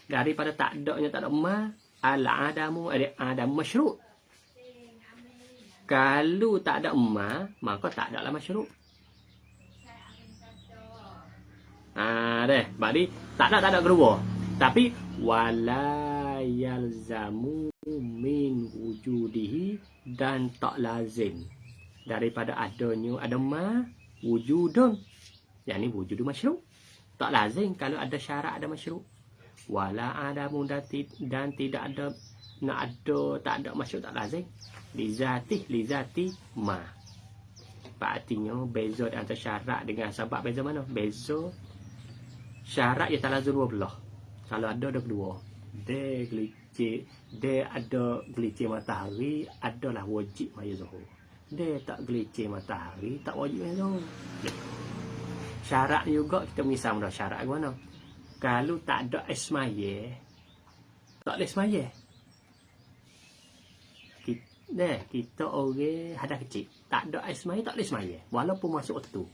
Daripada tak adanya tak ada ma. Al-adamu adam masyru'. Kalau tak ada emas, maka tak ada lah masyru'. Berarti tak ada kedua. Tapi wala yalzamu min wujudihi dan tak lazim daripada adanya ada ma wujudun. Yang ni wujud masyru'. Tak lazim kalau ada syarat ada masyru'. Wala adamu dan tidak ada nak ada tak ada masyru' tak lazim. Lizati ma. Artinya beza antara syarat dengan sebab beza mana? Beza syarat ia talazum dua belah. Kalau ada kedua. Dia ada gelicir matahari adalah wajib maya zuhur. Dia tak gelicir matahari tak wajib maya zuhur. Syarat juga kita misal dah syarat mana? Kalau tak ada semaya, tak boleh semaya. Kita orang hadas kecil. Tak ada semaya, tak boleh semaya. Walaupun masuk waktu tu.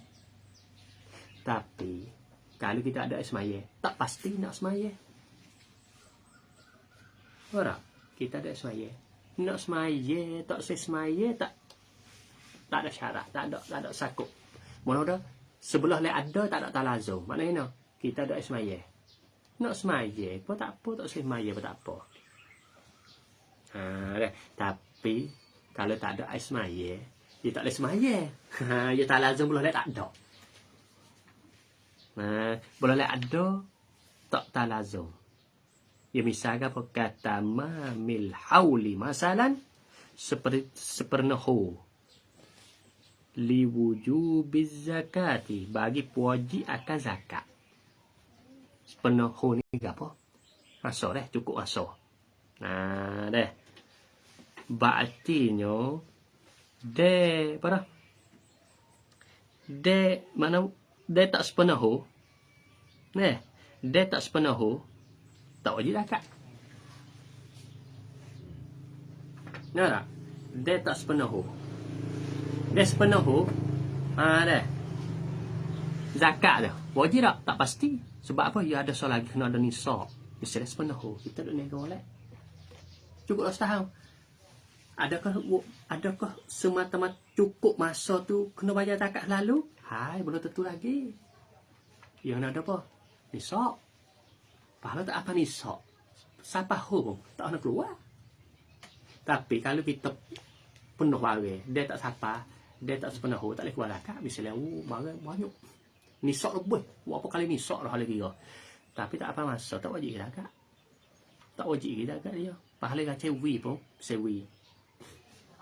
Tapi, kalau kita ada semaya, tak pasti nak semaya. Orang, kita ada semaya. Nak semaya, tak semaya, tak ada syarat. Tak ada sakut. Mana dah sebelah le ada tak ada talazum. Maknanya kita ada semaya. Nak semaya pun tak apa, tak semaya pun tak apa. Tapi kalau tak ada semaya, dia tak boleh semaya. Dia talazum belah le tak ada. Belah le ada tak talazum. Ya misalkan kata mamil hauli masalan sepernahu liwujubiz zakati bagi wajib akan zakat. Sepernahu ni apa? Masa dah cukup masa. Nah, dah. Berartinya de apa dah? De mana de tak sepenuh. Nah, de tak sepenuh tak wajib zakat. Nah, tak? Dia tak sepenuh. Dia sepenuh. Dah. Zakat dah. Wajib tak? Tak pasti. Sebab apa? Ya ada soal lagi kena ada nisab. Mesti sepenuh. Kita duk nego oleh. Cukup dah setahun. Adakah semata-mata cukup masa tu kena bayar zakat lalu? Hai, belum tentu lagi. Yang nak ada apa? Nisab. Pahala tak apa nisab. Siapa pun tak nak keluar. Tapi kalau kita penuh barang, dia tak siapa, dia tak sepenuh, tak boleh keluar zakat. Misalnya, barang banyak. Nisab lebih. Berapa kali nisab dah lagi kira. Tapi tak apa masa, tak wajib zakat. Tak wajib zakat dia. Pahala kacau wi pun, sewi.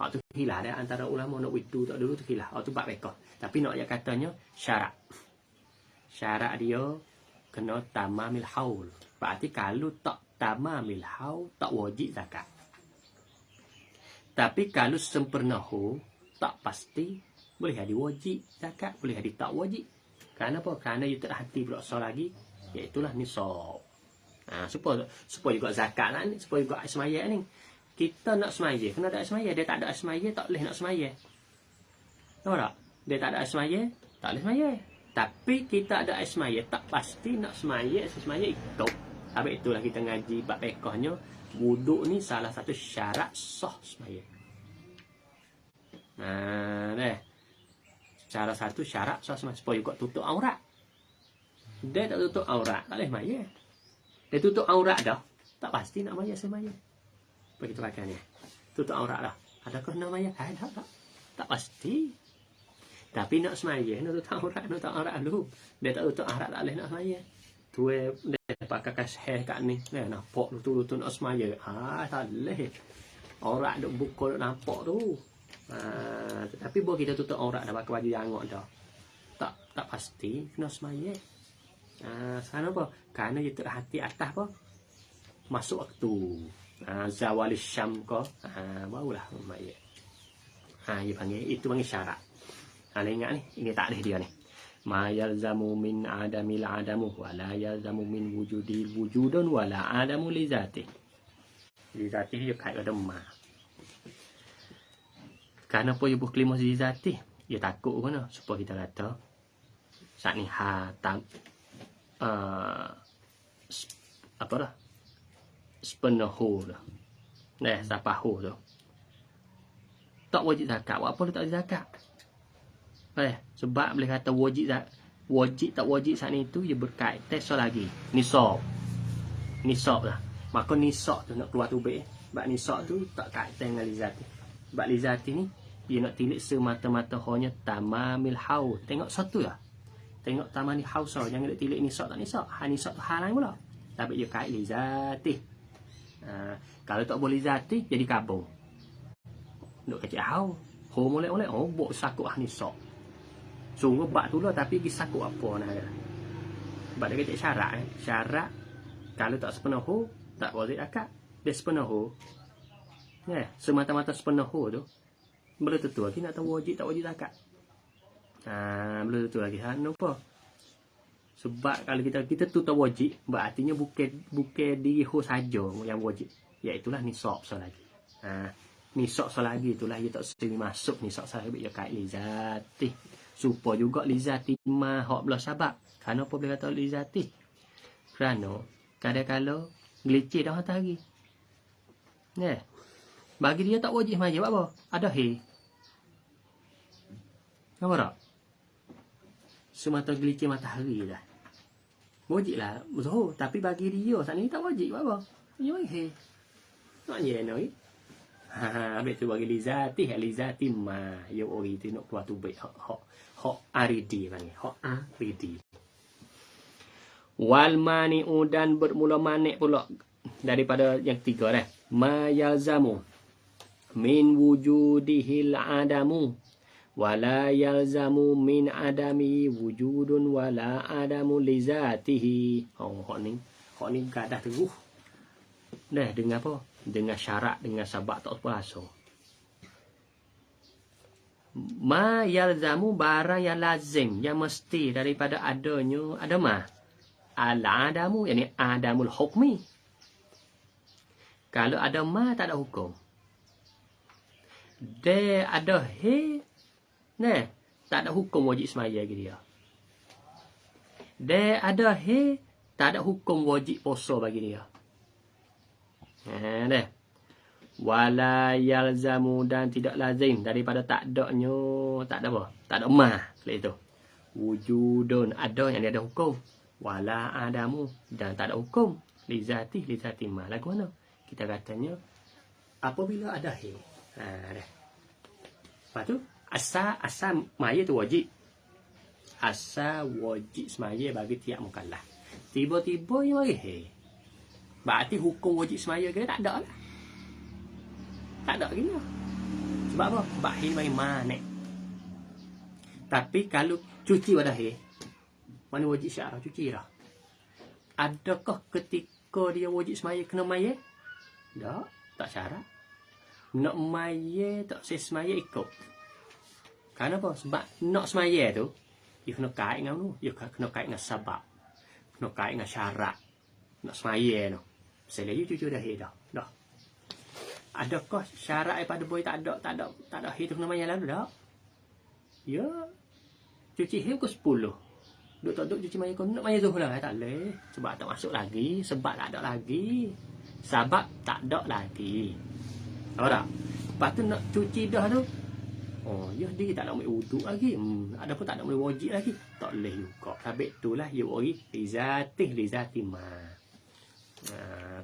Hak tu hilah dia antara ulama nak widu tak dulu tu hilah. Hak tu bab rekah. Tapi nak yang katanya syarat. Syarat dia kena tamamil haul. Berarti kalau tak tamamil haul, tak wajib zakat. Tapi kalau sempurnahu, tak pasti boleh jadi wajib zakat, boleh jadi tak wajib. Kerana apa? Kerana you tak hati berdosa lagi, iaitulah nisab. Supaya juga zakat lah ni, supaya juga semaya ni. Kita nak semaya, kena ada semaya. Dia tak ada semaya, tak boleh nak semaya. Tahu tak? Dia tak ada semaya, tak boleh semaya. Tapi kita ada semaya, tak pasti nak semaya ikut. Habis itulah kita ngaji bab fiqhnya, wuduk ni salah satu syarat sah semaya. Dah. Salah satu syarat sah semaya supaya juga tutup aurat. Dia tak tutup aurat, tak boleh semaya. Dia tutup aurat dah, tak pasti nak semaya. Begitu pakai ni. Tutup aurat dah. Adakah nak semaya? Tak pasti. Tapi nak semaya, nak tutup aurat dulu. Dia tak tutup aurat, tak boleh nak semaya. Tu dia pakai kasih kat ni. Dia nampak tu nak semaya. Tak boleh. Aurat duk buka duk nampak tu. Tapi boleh kita tutup aurat dah pakai baju jangok dah. Tak pasti kena semaya. Sana apa? Kerana dia terhati atas apa? Masuk waktu. Zawal syam ko. Barulah semaya. Dia panggil, itu panggil syarat. Ingat ni, ini tak ada dia ni. Ma yalzamu min adamil adamu wala yalzamu min wujudil wujudun wala adamu li zati. Li zati dia kait ada ma. Karena apa dia buat kelima li zati? Dia takut kan supaya kita kata saat ni apa dah? Sepenuh dah. Sapahu tu. Tak wajib zakat. Apa dia tak wajib zakat? Sebab boleh kata wajib tak wajib saat ni tu dia berkaitan soal lagi nisab lah. Maka nisab tu nak keluar tubik. Sebab nisab tu tak kaitan dengan lizati. Sebab lizati ni dia nak tilik semata-mata hanya tamamil haul. Tengok satu lah. Tengok tamamil haul so. Jangan nak tilik nisab tak nisab. Nisab tu hal lain pula. Tapi dia kait lizati. Kalau tak boleh lizati jadi kabung. Nak kecil haul. Molek-molek bok sakut nisab. Sungguh bak tu lah tapi pergi sakut apa nak ada. Sebab dia kata syarat. Syarat kalau tak sepenuh tak boleh zakat. Dia sepenuh. Semata-mata sepenuh tu. Belum tentu lagi nak tahu wajib tak wajib zakat. Belum tentu lagi. Kenapa? Sebab kalau kita tu tahu wajib, berartinya bukan diri saja yang wajib. Iaitulah nisab selagi. Nisab selagi itulah dia tak sering masuk nisab selagi dia kait lizati. Supaya juga lizati mah hak belah sabab. Kenapa boleh kata lizati? Kerana kadang-kadang gelicir dah hantar lagi. Bagi dia tak wajib semaya apa? Ada he. Nampak tak? semata gelincir matahari dah. Wajib lah Zuhur, tapi bagi dia saat ni tak wajib apa. Dia mari. Nak je noi. Habis tu bagi lizati ma. Yo ori tu nak keluar tu baik hak aridi panggil. Hak aridi. Wal mani'u dan bermula manik pula daripada yang tiga dah. Ma yalzamu min wujudihil adamu wala yalzamu min adami wujudun wala adamu li zatihi. Hak ni gadah teguh. Dah dengan apa? Dengan syarat, dengan sabab tak puasa. Ma yalzamu barang yang lazim, yang mesti daripada adanya ada ma. Al-adamu, yakni adamul hukmi. Kalau ada ma, tak ada hukum. Dia ada he, nah, tak ada hukum wajib semaya bagi dia. Dia ada he, tak ada hukum wajib puasa bagi dia. Dah. Wala yalzamu dan tidak lazim daripada tak adanya, tak ada apa? Tak ada ma, itu. Wujudun, ada yang ada hukum. Wala adamu dan tak ada hukum li zati ma. Lagu mana? Kita katanya apabila ada he. Dah. Lepas tu asal maya tu wajib. Asal wajib semaya bagi tiap mukallaf. Tiba-tiba yang mari he. Berarti hukum wajib semaya ke tak ada lah. Tak ada lagi lah. Sebab apa? Sebab he mari manik. Tapi kalau cuci wadah he, mana wajib syarat cuci dah. Adakah ketika dia wajib semaya kena maya? Tak syarat. Nak maya tak semaya ikut. Kenapa? Sebab nak semaya tu dia kena kait dengan tu, dia kena kait dengan sebab. Kena kait dengan syarat. Nak semaya tu. Misalnya you cuci dah he dah. Adakah syarat daripada boy tak ada he tu kena maya lalu dah? Ya. Cuci he pukul 10. Duk cuci maya kau nak maya zuhur lah tak boleh. Sebab tak masuk lagi, sebab tak ada lagi. Sebab tak ada lagi. Apa tak? Lepas tu nak cuci dah tu. Oh, ya dia tak nak ambil wuduk lagi. Ada pun tak nak ambil wajib lagi. Tak boleh juga. Habis itulah ya ori lizati ma.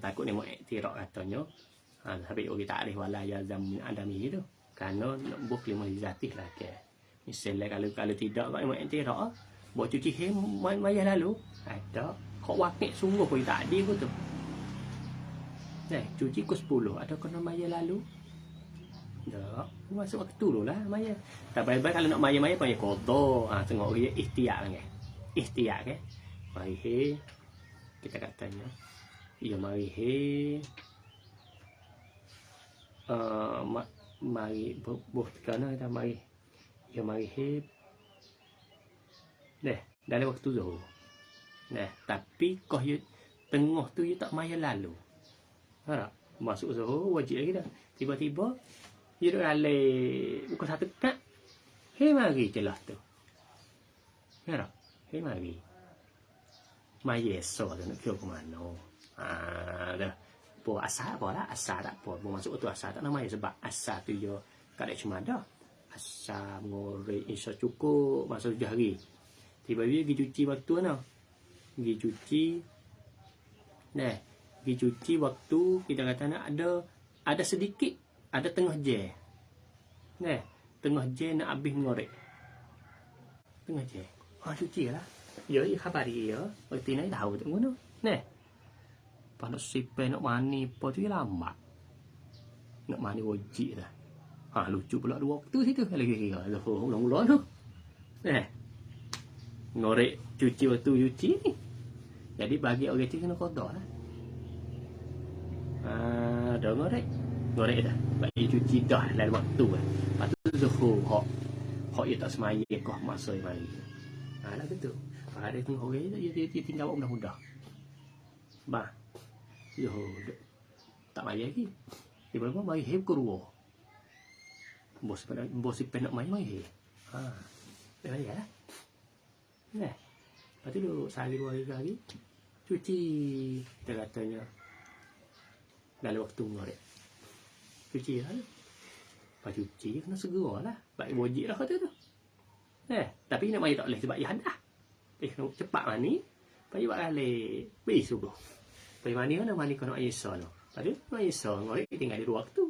Takut ni mau iktiraf katanya. Habis ori tak boleh wala yazam adami tu. Kerana nak buh lima lizati lah ke. Misalnya kalau tidak kau mau iktiraf buat cuci hem maya lalu ada kok wakil sungguh pun tak ada tu. Cuci ke 10 ada kena maya lalu. Tak, masuk waktu dulu lah maya. Tak baik-baik kalau nak maya panggil qada. Tengok dia ikhtiar kan. Ikhtiar kan. Mari he kita katanya. Ya mari he mari buh kerana kita mari. Ya mari he dalam waktu zuhur. Tapi kau tengah tu you tak maya lalu. Tak? Masuk zuhur wajib lagi dah. Tiba-tiba you duk lalai bukan satu kat. He mari jelas tu. Tak? He mari. Maya esok tu nak kira ke mana. Dah. Po asal apa lah? Asal tak apa. Masuk tu asal tak nama sebab asal tu yo kadang cuma ada. Asal ngorek insya cukup masa 7 hari. Tiba-tiba pergi cuci waktu mana? Pergi cuci. Pergi cuci waktu kita kata nak ada sedikit, ada tengah je. Tengah je nak habis ngorek. Tengah je. Cuci lah. Ya, khabar dia. Waktu ni tahu tak ngono. Pada sipai nak mani apa tu lambat. Nak mani wajib dah. Lucu pula dua waktu situ lagi kira. Ulang-ulang tu. Ngorek cuci waktu cuci ni. Jadi bagi orang tu kena qada lah. Dah ngorek dah. Bagi cuci dah dalam waktu lah. Lepas tu zuhur hak dia tak semaya kau masa mari. Lah gitu. Ada tengok orang dia tinggal buat mudah-mudah. Zuhur tak mari lagi. Tiba-tiba mari he pukul 2. Bos nak mari. Dah mari lah. Lepas tu duduk sehari 2 hari lagi cuci kita katanya dalam waktu ngorek cuci lah. Lepas cuci kena segera lah. Baik wajib lah kata tu. Tapi nak mari tak boleh sebab ia hadah. cepat mani. Pai buat kali. Pi subuh. Pai mani mana mani kono Aisyah no. Padahal Aisyah ngorek tinggal di waktu.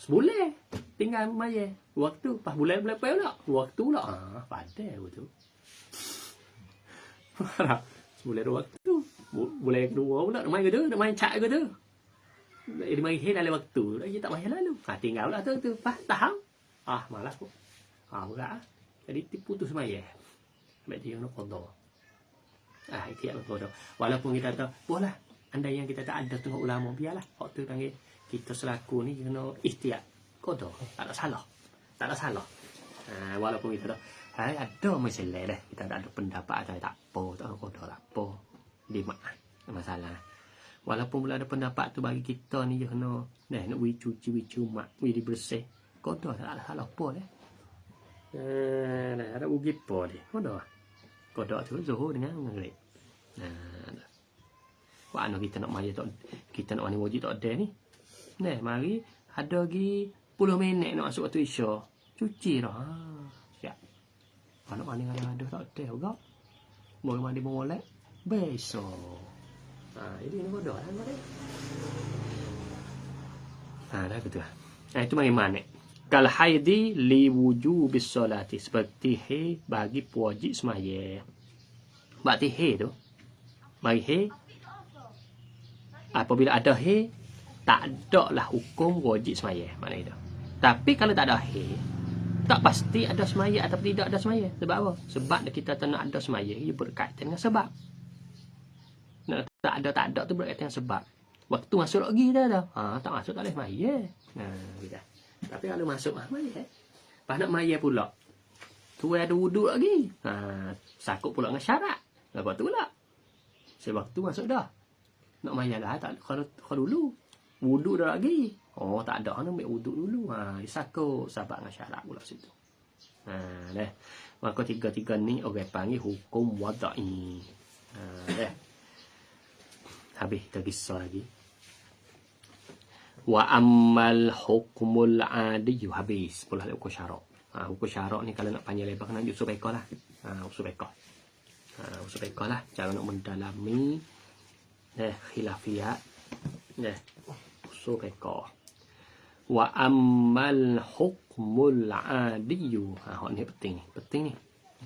Sebulan tinggal maya. Waktu pas bulan-bulan pai pula. Waktu pula. Padahal betul. Sebulan waktu. Bulan kedua pula nak main ke tu, nak main cak ke tu. Dia main dalam waktu. Dia tak main lalu. Tinggal lah tu. Pas tahan. Malas pun. Berat. Jadi putus maya. Baik dia nak kodoh. Itu yang kodoh. Walaupun kita tahu, boleh. Andai yang kita tak ada tengok ulama, biarlah. Waktu panggil kita selaku ni kena ikhtiar. Kodoh. Tak ada salah. Tak ada salah. Walaupun kita tahu, ada masalah dah. Kita tak ada pendapat atau tak apa. Tak ada kodoh tak apa. Dia masalah. Walaupun pula ada pendapat tu bagi kita ni je kena nak cuci mak, bersih. Kodoh tak ada salah apa dah. Ada ugi apa dia. Kodoh tu zuhur dengan maghrib. Wah, kita nak maya tak, kita nak mani wajib tak ada ni. Mari ada lagi 10 minit nak masuk waktu Isya. Cuci dah. Siap. Kalau mani ada tak ada juga. Boleh mandi molek besok. Jadi ni kodoh lah mari. Dah betul. Itu bagaimana? Kal haidi li wujubis solati, seperti he bagi wajib semaya. Berarti he tu bagi he apabila ada he tak ada lah hukum wajib semaya, mana itu. Tapi kalau tak ada he tak pasti ada semaya atau tidak ada semaya. Sebab apa? Sebab kita tak nak ada semaya, ia berkaitan dengan sebab. Tak ada tu berkaitan dengan sebab. Waktu masuk lagi dah. Tak masuk tak boleh semaya. Gitu. Tapi kalau masuk maya. Pas nak maya pula. Tu ada wuduk lagi. Sakut pula dengan syarat. Lepas tu pula. Sebab tu masuk dah. Nak maya dah. Tak, kalau dulu. Wuduk dah lagi. Tak ada. Nak ambil wuduk dulu. Sakut. Sahabat dengan syarat pula situ. Dah. Maka tiga-tiga ni orang panggil hukum wada'i. Dah. Habis kita kisah lagi. Wa ammal hukmul adiyyu, habis pula hukum syarak. Hukum syarak ni kalau nak panjang lebar kena usul fiqh lah. Usul fiqh. Usul fiqh lah cara nak mendalami khilafiyat. Usul fiqh. Wa ammal hukmul adiyyu. Hak ni penting ni.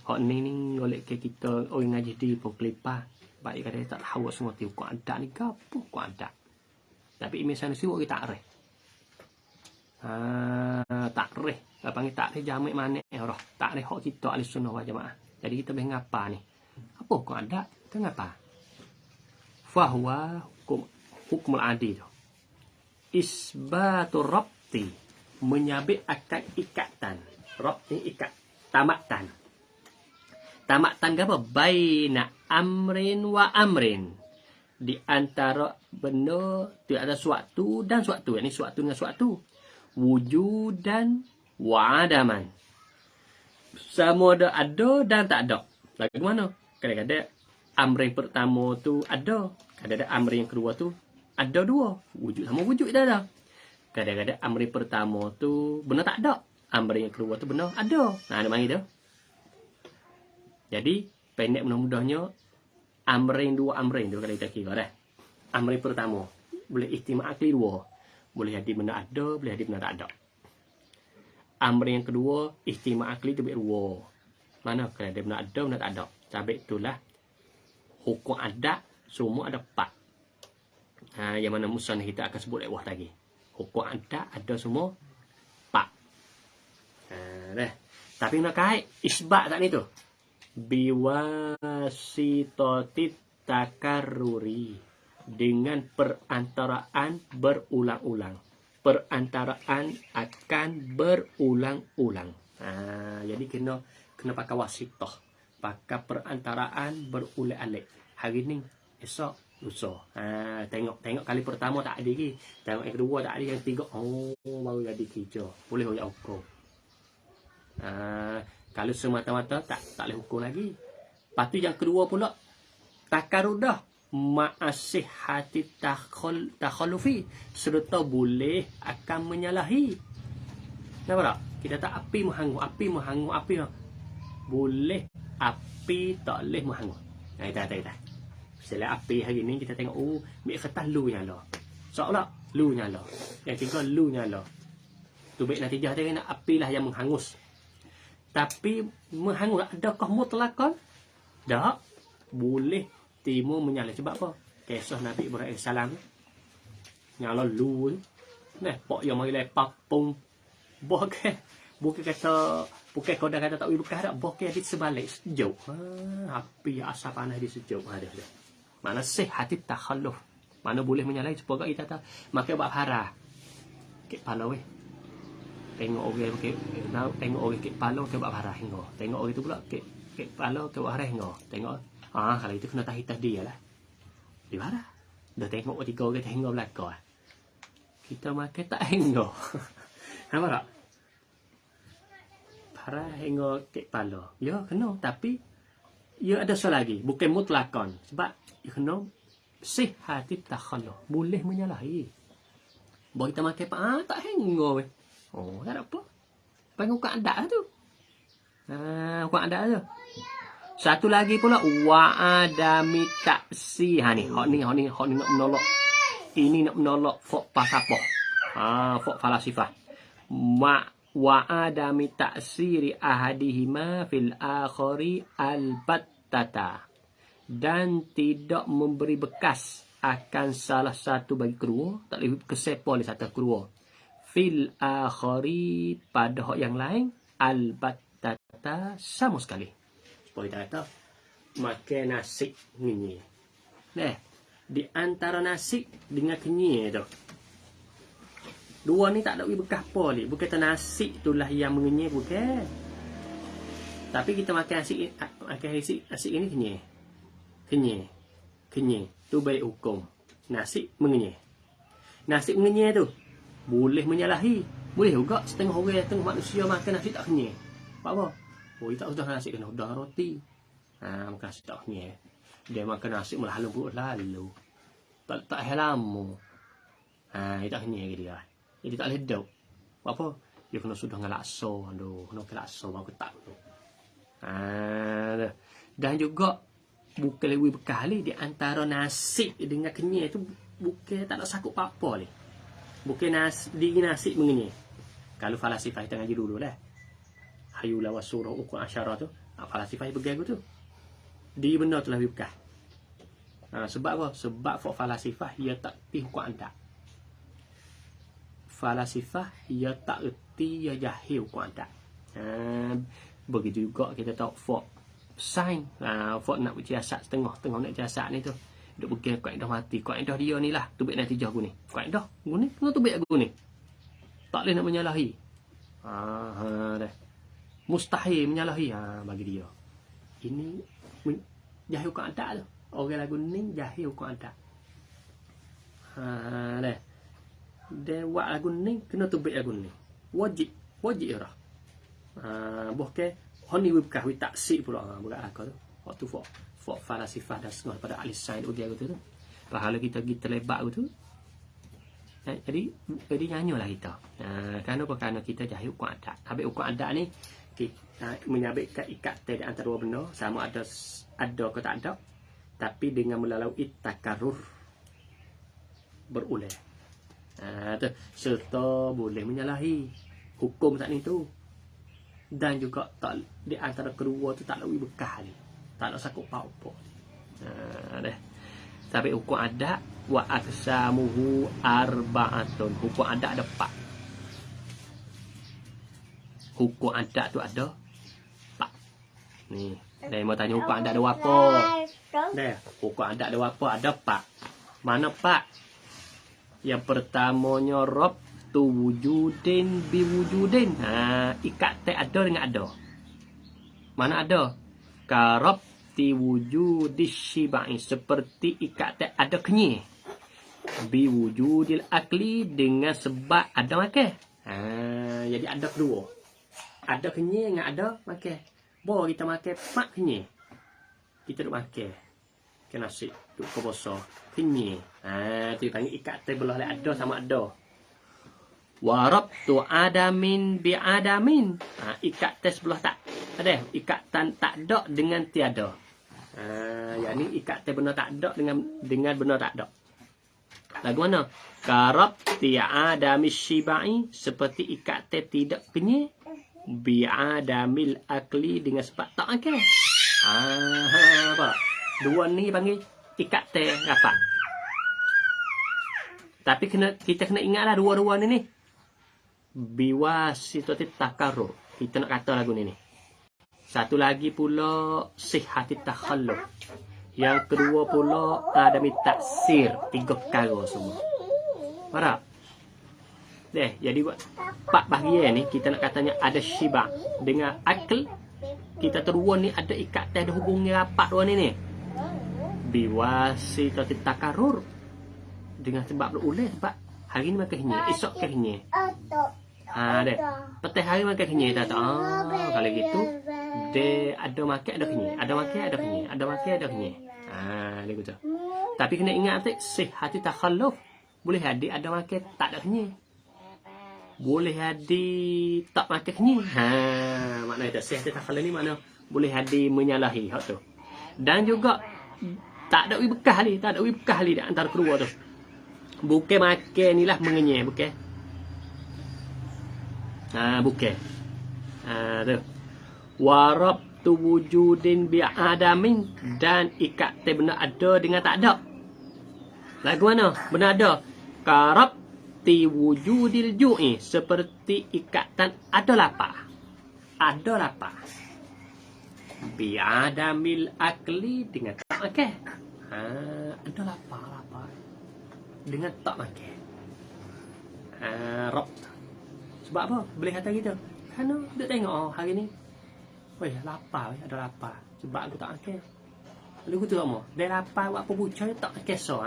Hak ni golek ke kita orang ngaji di Pengkelipah. Baik kata tak tahu semua tu hukum adat ni gapo hukum adat. Tapi misalnya siwak kita tak reh. Tak reh. Panggil tak reh jamak mana roh. Tak reh hak kita ahli sunnah wal jamaah. Jadi kita boleh ngapa ni? Apa hukum adat? Kita ngapa? Fahuwa hukum adi tu. Isbatu rabti. Menyabit akad ikatan. Rabti ikat. Tamatan. Tamatan apa? Baina amrin wa amrin. Di antara benda tu ada suatu dan suatu. Ini suatu dengan suatu. Wujudan wa adaman. Sama ada dan tak ada. Bagaimana? Kadang-kadang amrin pertama tu ada. Kadang-kadang amrin yang kedua tu ada dua. Wujud sama wujud dah ada. Kadang-kadang amrin pertama tu benar tak ada. Amrin yang kedua tu benar ada. Ada panggil tu. Jadi pendek mudah-mudahnya amrin dua amrin tu kalau kita kira dah. Amrin pertama boleh ihtimal akli dua. Boleh jadi benda ada, boleh jadi benda tak ada. Amrin yang kedua ihtimal akli tu dua. Mana kalau ada benda ada, benda tak ada. Sebab itulah hukum adat semua ada 4. Yang mana musannaf kita akan sebut lewat lagi. Hukum adat ada semua 4. Dah. Tapi nak kait isbat tak ni tu. Biwasitatit takarruri, dengan perantaraan berulang-ulang. Perantaraan akan berulang-ulang. Jadi kena pakai wasitah. Pakai perantaraan berulang-alik. Hari ni, esok, lusa. Tengok kali pertama tak ada lagi. Tengok yang kedua tak ada, yang ketiga baru jadi kerja. Boleh hoyak hukum. Kalau semata-mata tak boleh hukum lagi. Lepas tu yang kedua pula takarudah ma'asihati takhalufi, serta boleh akan menyalahi. Nampak tak? Kita tak api menghangu. Boleh api tak boleh menghangus. Nah, kita. Setelah api hari ni kita tengok mik kertas lu nyala. Seolah lu nyala. Yang tiga lu nyala. Tu baik natijah dia nak api lah yang menghangus. Tapi menghangus adakah mutlakon? Tak. Boleh timur menyala. Sebab apa? Kisah Nabi Ibrahim salam nyala lu tu. Nah, pok yang mari lepak pung. Bukan kata kau dah kata tak boleh bekas dak. Bukan di sebalik sejuk. Api asap panas di sejuk ada. Mana sihati takhalluf. Mana boleh menyalai supaya kita tak makai buat parah. Kek pala weh. Tengok orang tengok orang kek pala ke buat parah hingga. Tengok orang tu pula kek pala ke buat parah hingga. Tengok. Kalau itu kena tahitah dia lah. Dia parah. Dah tengok tiga orang hingga belakang. Kita makai tak hingga. Nampak tak? Parah hingga kek pala. Ya kena tapi ya ada soal lagi. Bukan mutlakon. Sebab ya kena sihati takhalluf. Boleh menyalahi. Bawa kita makan tak hingga weh. Oh, tak ada apa. Panggil hukum adat tu. Hukum adat tu. Satu lagi pula wa'adami taksi. Ni, hak ni nak menolak. Ini nak menolak fok pasapah. Fok falasifah. Wa'adami taksiri ahadihima fil akhari albattata. Dan tidak memberi bekas akan salah satu bagi kedua, tak boleh kesepa oleh satu kedua. Fil akhari pada hak yang lain albattata sama sekali. Supaya kita kata makan nasi kenyir. Nah, di antara nasi dengan kenyir tu. Dua ni tak ada bekas apa ni. Bukan kata nasi itulah yang mengenyir bukan. Tapi kita makan nasi ini kenyir. Kenyir. Tu baik hukum. Nasi mengenyir. Nasi mengenyir tu boleh menyalahi. Boleh juga setengah orang, setengah manusia makan nasi tak kenyir. Apa? Oh, dia tak sudah nasi kena udah roti. Makan nasi tak kenyir. Dia makan nasi malah lalu. Tak lama. Dia tak kenyir dia. Jadi tak boleh hidup. Apa? Dia kena sudah dengan lakso. Kena ke lakso baru tak. Dan juga bukan lebih berkali di antara nasi dengan kenyir tu bukan tak ada sakut apa-apa ni. Bukan nasi mengenyir. Kalau falasifah kita ngaji dulu lah. Hayula wa surah ukur asyara tu. Falasifah begitu tu. Dia benar tu lebih berkah. Sebab apa? Sebab falasifah ia tak pi hukum adat. Falasifah ia tak erti ia jahil hukum adat. Begitu juga kita tahu sains, fok nak bersiasat tengah nak siasat ni tu. Duk pergi kaedah mati. Kaedah dia ni lah. Tu baik natijah aku ni. Kaedah aku ni. Tu baik aku ni. Tak boleh nak menyalahi. Dah. Mustahil menyalahi. Bagi dia. Ini jahil hukum adat tu. Orang lagu ni jahil hukum adat. Dah. Dia buat lagu ni kena tu baik lagu ni. Wajib lah. Bukan honi wibkah wi taksir pula bukan aku tu. Waktu fok falasifah dan setengah pada ahli sains dia gitu tu. Pahala kita terlebat gitu. Jadi nyanyolah kita. Kerana kita jahil hukum adat. Habis hukum adat ni kita menyabitkan ikatan di antara dua benda, sama ada ke tak ada, tapi dengan melalui takarrur berulang. Serta boleh menyalahi hukum saat ni tu. Dan juga tak di antara kedua tu tak lebih bekas ni. Tak ada sakut apa-apa. Dah. Tapi hukum adat wa aksamuhu arba'atun. Hukum adat ada 4. Hukum adat tu ada 4. Ni, saya mau tanya hukum adat ada apa? Dah, hukum adat ada apa? Ada 4. Mana 4? Yang pertamanya rob tu wujudin biwujudin. Ikat tak ada dengan ada. Mana ada? Karab ti wujudis syibai. Seperti ikat tak ada kenyir. Biwujudil akli dengan sebab ada makan. Jadi ada kedua. Ada kenyir dengan ada makan. Bawa kita makan 4 kenyir. Kita duk makan. Makan nasi. Duk puasa. Kenyir. Tu panggil ikat tak belah ada sama ada. Warabtu adamin bi adamin. Ikat tes belah tak. Ada ikatan tak ada dengan tiada. Yakni ikatan benda tak ada dengan benda tak ada. Lagu mana? Karab ti'adami syibai, seperti ikatan tidak kenyang, bi'adamil akli, dengan sebab tak makan. Apa? Dua ni panggil ikatan apa? Tapi kita kena ingatlah dua-dua ni. Biwasitati takarrur. Kita nak kata lagu ni. Satu lagi pula sihhati takhalluf. Yang kedua pula adami taksir. 3 perkara semua. Faham? Jadi buat 4 bahagian ni kita nak katanya ada syiba dengan akal. Kita terua ni ada ikatan, ada hubungnya rapat dua ni. Biwasitati takarrur. Dengan sebab berulang, sebab hari ni makan kenyang, esok makan kenyang. Petang hari makan kenyang tak? Kalau gitu dia ada makan ada kenyang, ada makan ada kenyang, ada makan ada kenyang. Dia gitu. Tapi kena ingat sihhati takhalluf. Boleh ada makan tak ada kenyang. Boleh tak makan kenyang. Maknanya sihhati takhalluf ni makna boleh menyalahi hak tu. Dan juga tak ada bekah ni, tak ada bekah ni di antara kedua tu. Bukan makan ni lah mengenyang, bukan. Bukan. Tu. Warabtu wujudin bi'adamin, dan ikat benda ada dengan tak ada. Lagu mana? Benda ada. Karabti wujudil ju'i, seperti ikatan ada lapar. Ada lapar. Bi'adamil akli, dengan tak makan. Ada lapar. Dengan tak makan. Rob. Sebab apa? Boleh kata gitu. Kerana dia tengok hari ni. Weh, lapar. Ada lapar. Sebab aku tak makan. Lalu aku tu apa? Dia lapar buat apa bucah tak makan so.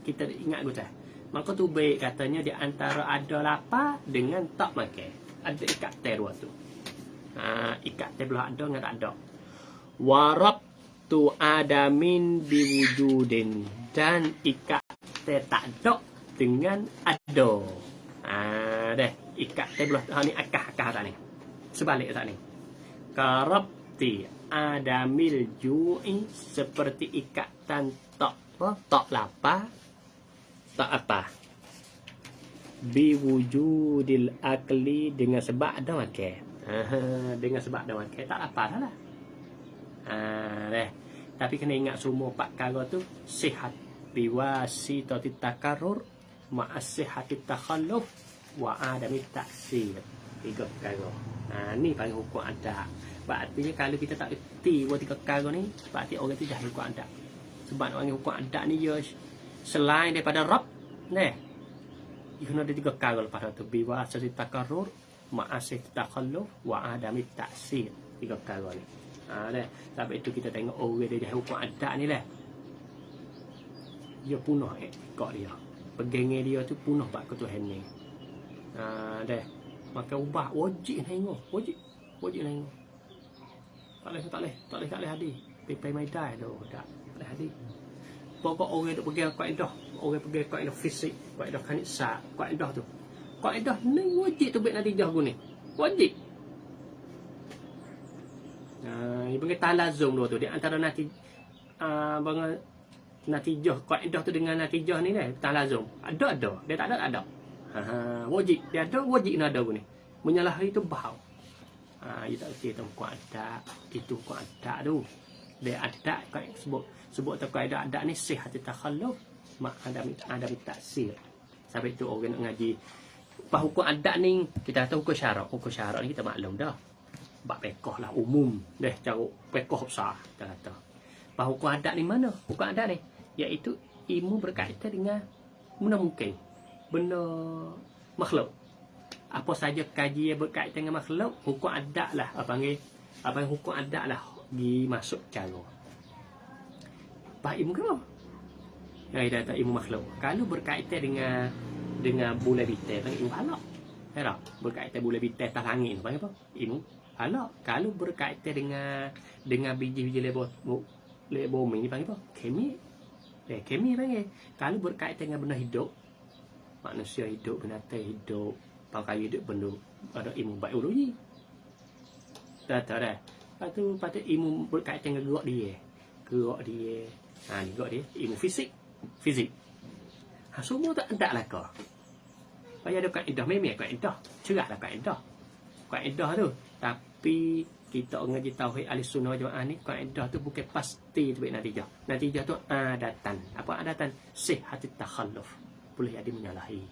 Kita ingat aku tak. Maka tu baik katanya di antara ada lapar dengan tak makan. Ada ikat dua tu. Ikat belah ada dengan tak ada. Warab tu adamin biwujudin, dan ikat tak ada dengan ada. Ikat belah ni akah tak ni. Sebalik tak ni. Karabti adamil ju'i, seperti ikatan tak lapar, tak apa. Biwujudil akli, dengan sebab ada makan. Dengan sebab ada makan tak lapar dah lah. Tapi kena ingat semua 4 perkara tu sihat biwasitati takarrur ma'asihati takhalluf wa adami taksir. 3 perkara. Ni panggil hukum adat. Berarti kalau kita tak reti 3 perkara ni, berarti orang tu jahil hukum adat. Sebab nak panggil hukum adat ni dia selain daripada Rabb, dia kena ada 3 perkara lepas tu. Biwasitati takarrur ma'asihati takhalluf wa adami taksir. 3 perkara ni. Sebab itu kita tengok orang dia jahil hukum adat ni lah. Dia punah ikut dia. Pegangan dia tu punah bak ke Tuhan ni. Maka ubah wajib tengok. Wajib tengok. Tak boleh hadir. Pai mai dai dah. Tak boleh hadir. Pokok orang duk pegang kaedah, orang pegang kaedah fisik, kaedah kanisa, kaedah tu. Kaedah ni wajib tu baik natijah guna. Wajib. Ini panggil talazum dua tu. Di antara natijah kaedah tu dengan natijah ni dah talazum. Ada. Dia tak ada. Wajib. Dia ada, wajib nak ada guna. Menyalahi itu bau. Dia tak kira tu kuat adat. Itu kuat adat tu. Dia adat sebut tu kaedah adat ni sihat takhalluf mak ada taksir. Sampai tu orang nak ngaji hukum adat ni, kita tahu hukum syarak. Hukum syarak ni kita maklum dah. Bab pekoh lah umum. Cara pekoh besar kita kata. Hukum adat ni mana? Hukum adat ni iaitu ilmu berkaitan dengan benda mungkin, benda makhluk. Apa saja kaji yang berkaitan dengan makhluk, hukum adat lah. Apa hukum adat lah dimasuk cara. Ilmu ke apa? Yang kita ilmu makhluk. Kalau berkaitan dengan bulan bintang, panggil ilmu falak. Tahu? Berkaitan bulan bintang atas langit, panggil apa? Ilmu falak. Kalau berkaitan dengan biji-biji lebur bumi ni, panggil apa? Kemi. Kemi panggil. Kalau berkaitan dengan benda hidup, manusia hidup, binatang hidup, pangkai hidup, benda, ada ilmu biologi. Tak dah. Lepas tu patut ilmu berkaitan dengan gerak dia. Ni gerak dia ilmu fizik. Semua tak ada lah kau. Payah ada kaedah memang kaedah. Cerahlah kaedah tu. Tapi kita ngaji tauhid ahli sunnah jamaah ni kaedah tu bukan pasti tu natijah. Natijah tu adatan. Apa adatan? Sihhatit takhalluf. Boleh ada menyalahi.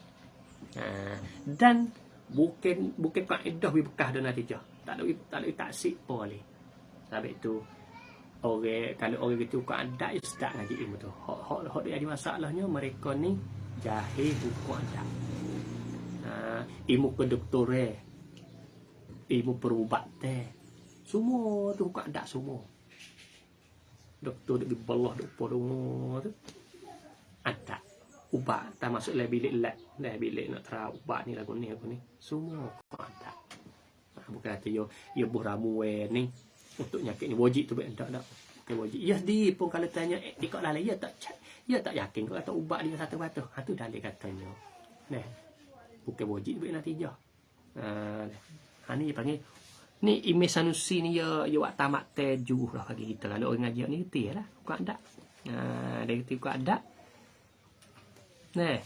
Dan bukan kaedah bekas dan natijah. Tak ada taksib boleh. Sebab itu kalau orang itu kau ada istak ngaji ilmu tu. Hak dia ada masalahnya mereka ni jahil hukum adat. Ilmu kedoktoran, ilmu perubatan, semua tu hukum adat semua. Doktor di bawah doktor tu adat. Ubat tak masuk bilik nak terang ubat ni lagu ni semua hukum adat. Bukan kata yo buh ramu ni untuk nyakit ni wajib tu tak bukan wajib. Ya di pun kalau tanya ikut lalai ya tak yakin kalau kata ubat dia satu batu. Tu dalil katanya. Nah, bukan wajib tu natijah. Ni panggil ni Imam Sanusi ni ya buat tamat tejuh lah bagi kita. Kalau orang ngaji ni reti lah bukan ada. Dia reti bukan ada. Nah,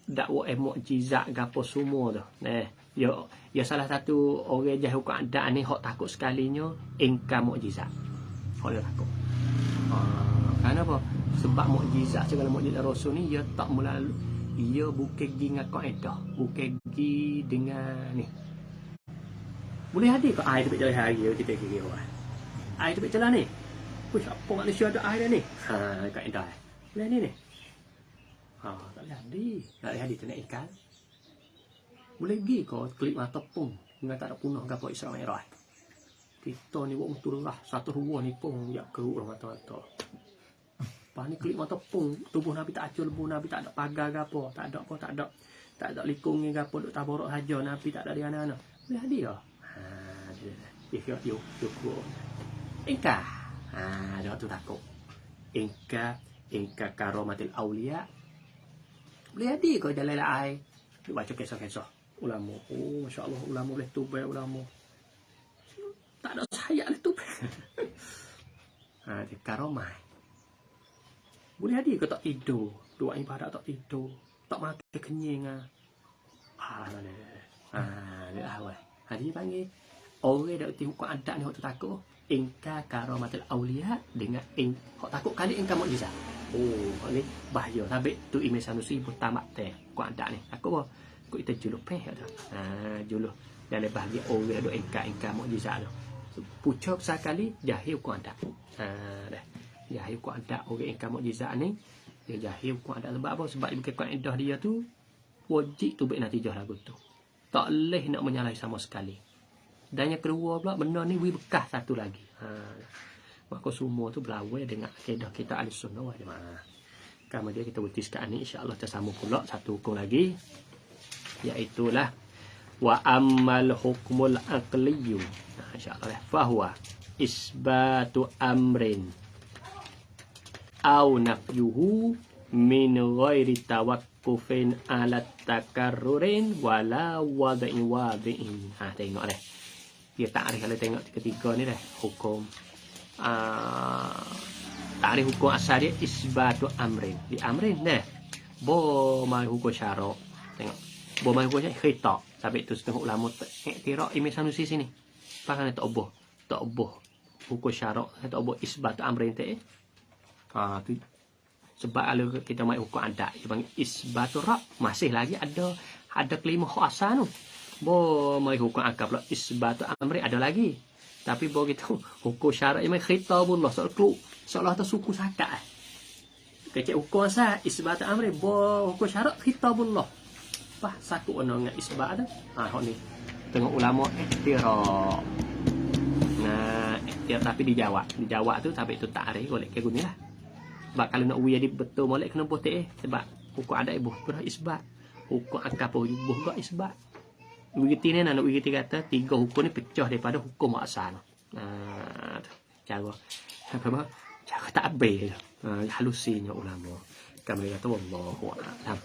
dakwah mukjizat gapo semua tu. Nah, ya salah satu orang jahil hukum adat ni hok takut sekalinya ingkar mukjizat. Hok dia takut. Kenapa? Sebab mukjizat segala mukjizat Rasul ni ia tak melalui, ia bukan pergi dengan kaedah, bukan pergi dengan ni. Boleh hadir ke air tu berjalan hari kita kira orang. Air tu berjalan ni. Push apa Malaysia ada air ni? Kaedah. Boleh ni. Tak boleh hadir tu nak ikan. Boleh pergi kau klik mata pun dengan tak ada punah gapo Isra Mi'raj. Kita ni buat betul lah satu ruah ni pun yak keruk mata-mata. Pas ni klik mata pun tubuh Nabi tak acul, tubuh Nabi tak ada pagar gapo, tak ada likung ni gapo duk tabaruk saja, Nabi tak ada di mana-mana. Boleh hadir ah. Yo. Ingka. Dia tu takut. Ingka karomatil aulia. Boleh hadir kau jalan air. Duk baca kisah-kisah ulama. Masya-Allah ulama boleh tubai ulama. Tak ada saya tu. Dia karomah. Boleh hadir ke tak tidur? Doa ibadat tak tidur. Tak makan kenyang dia awal. Hadir panggil. Orang dak reti hukum adat ni hok takut. Ingka karamatul aulia dengan hok takut kali ingka mukjizat. Ni bahaya. Sabit tu Imam Sanusi pun tamat teh hukum adat ni. Takut apa? Kau kita juluk peh tu. Juluh. Dan bahagi orang dak ingka mukjizat tu. Pucuk sekali jahil hukum adat. Dah. Jahil hukum adat orang ingkar mukjizat ni, dia jahil hukum adat sebab apa? Sebab dia bukan kaedah dia tu wajib tu baik natijah lagu tu. Tak boleh nak menyalahi sama sekali. Dan yang kedua pula benda ni bekas satu lagi. Maka semua tu berlawan dengan kaedah kita Ahlussunnah wal Jamaah. Kemudian kita berhenti sekarang ni insya-Allah tersambung pula satu hukum lagi, iaitu lah wa ammal hukmul aqliyyu. Insya-Allah fahuwa isbatu amrin au nafyuhu min ghairi tawaqqufin ala takarrurin wala wadi'in. Tengok deh. Dia takrif kalau tengok ketiga ni dah hukum takrif hukum asal dia isbatu amrin. Di amrin dah. Bo mai hukum syarak. Tengok. Bo mai hukum khitab. Sampai tu setengah ulama iktiraf Imam Sanusi sini. Pakai tak oboh hukum syarak, tak oboh isbat amrin tu. Tu sebab kalau kita mai hukum adat dia panggil isbatur rab, masih lagi ada kelima khasah tu. Bo mai hukum akal pula isbatur amrin ada lagi. Tapi bo gitu hukum syarak mai khitabullah seolah tu suku sakat. Kecek hukum asal isbatur amrin, bo hukum syarak khitabullah. Pas satu orang dengan isbat tu. Hok ni. Tengok ulama iktiraf. Tapi dijawab tu tapi tu takrif golek ke guni lah. Sebab kalau nak jadi betul molek kena putih sebab hukum adat ibu berah isbat. Hukum akal pun ibu gak isbat. Begitu ni nak begitu kata tiga hukum ni pecah daripada hukum asal. Cara tak habis. Halusinya ulama. Kami kata wallahu a'lam.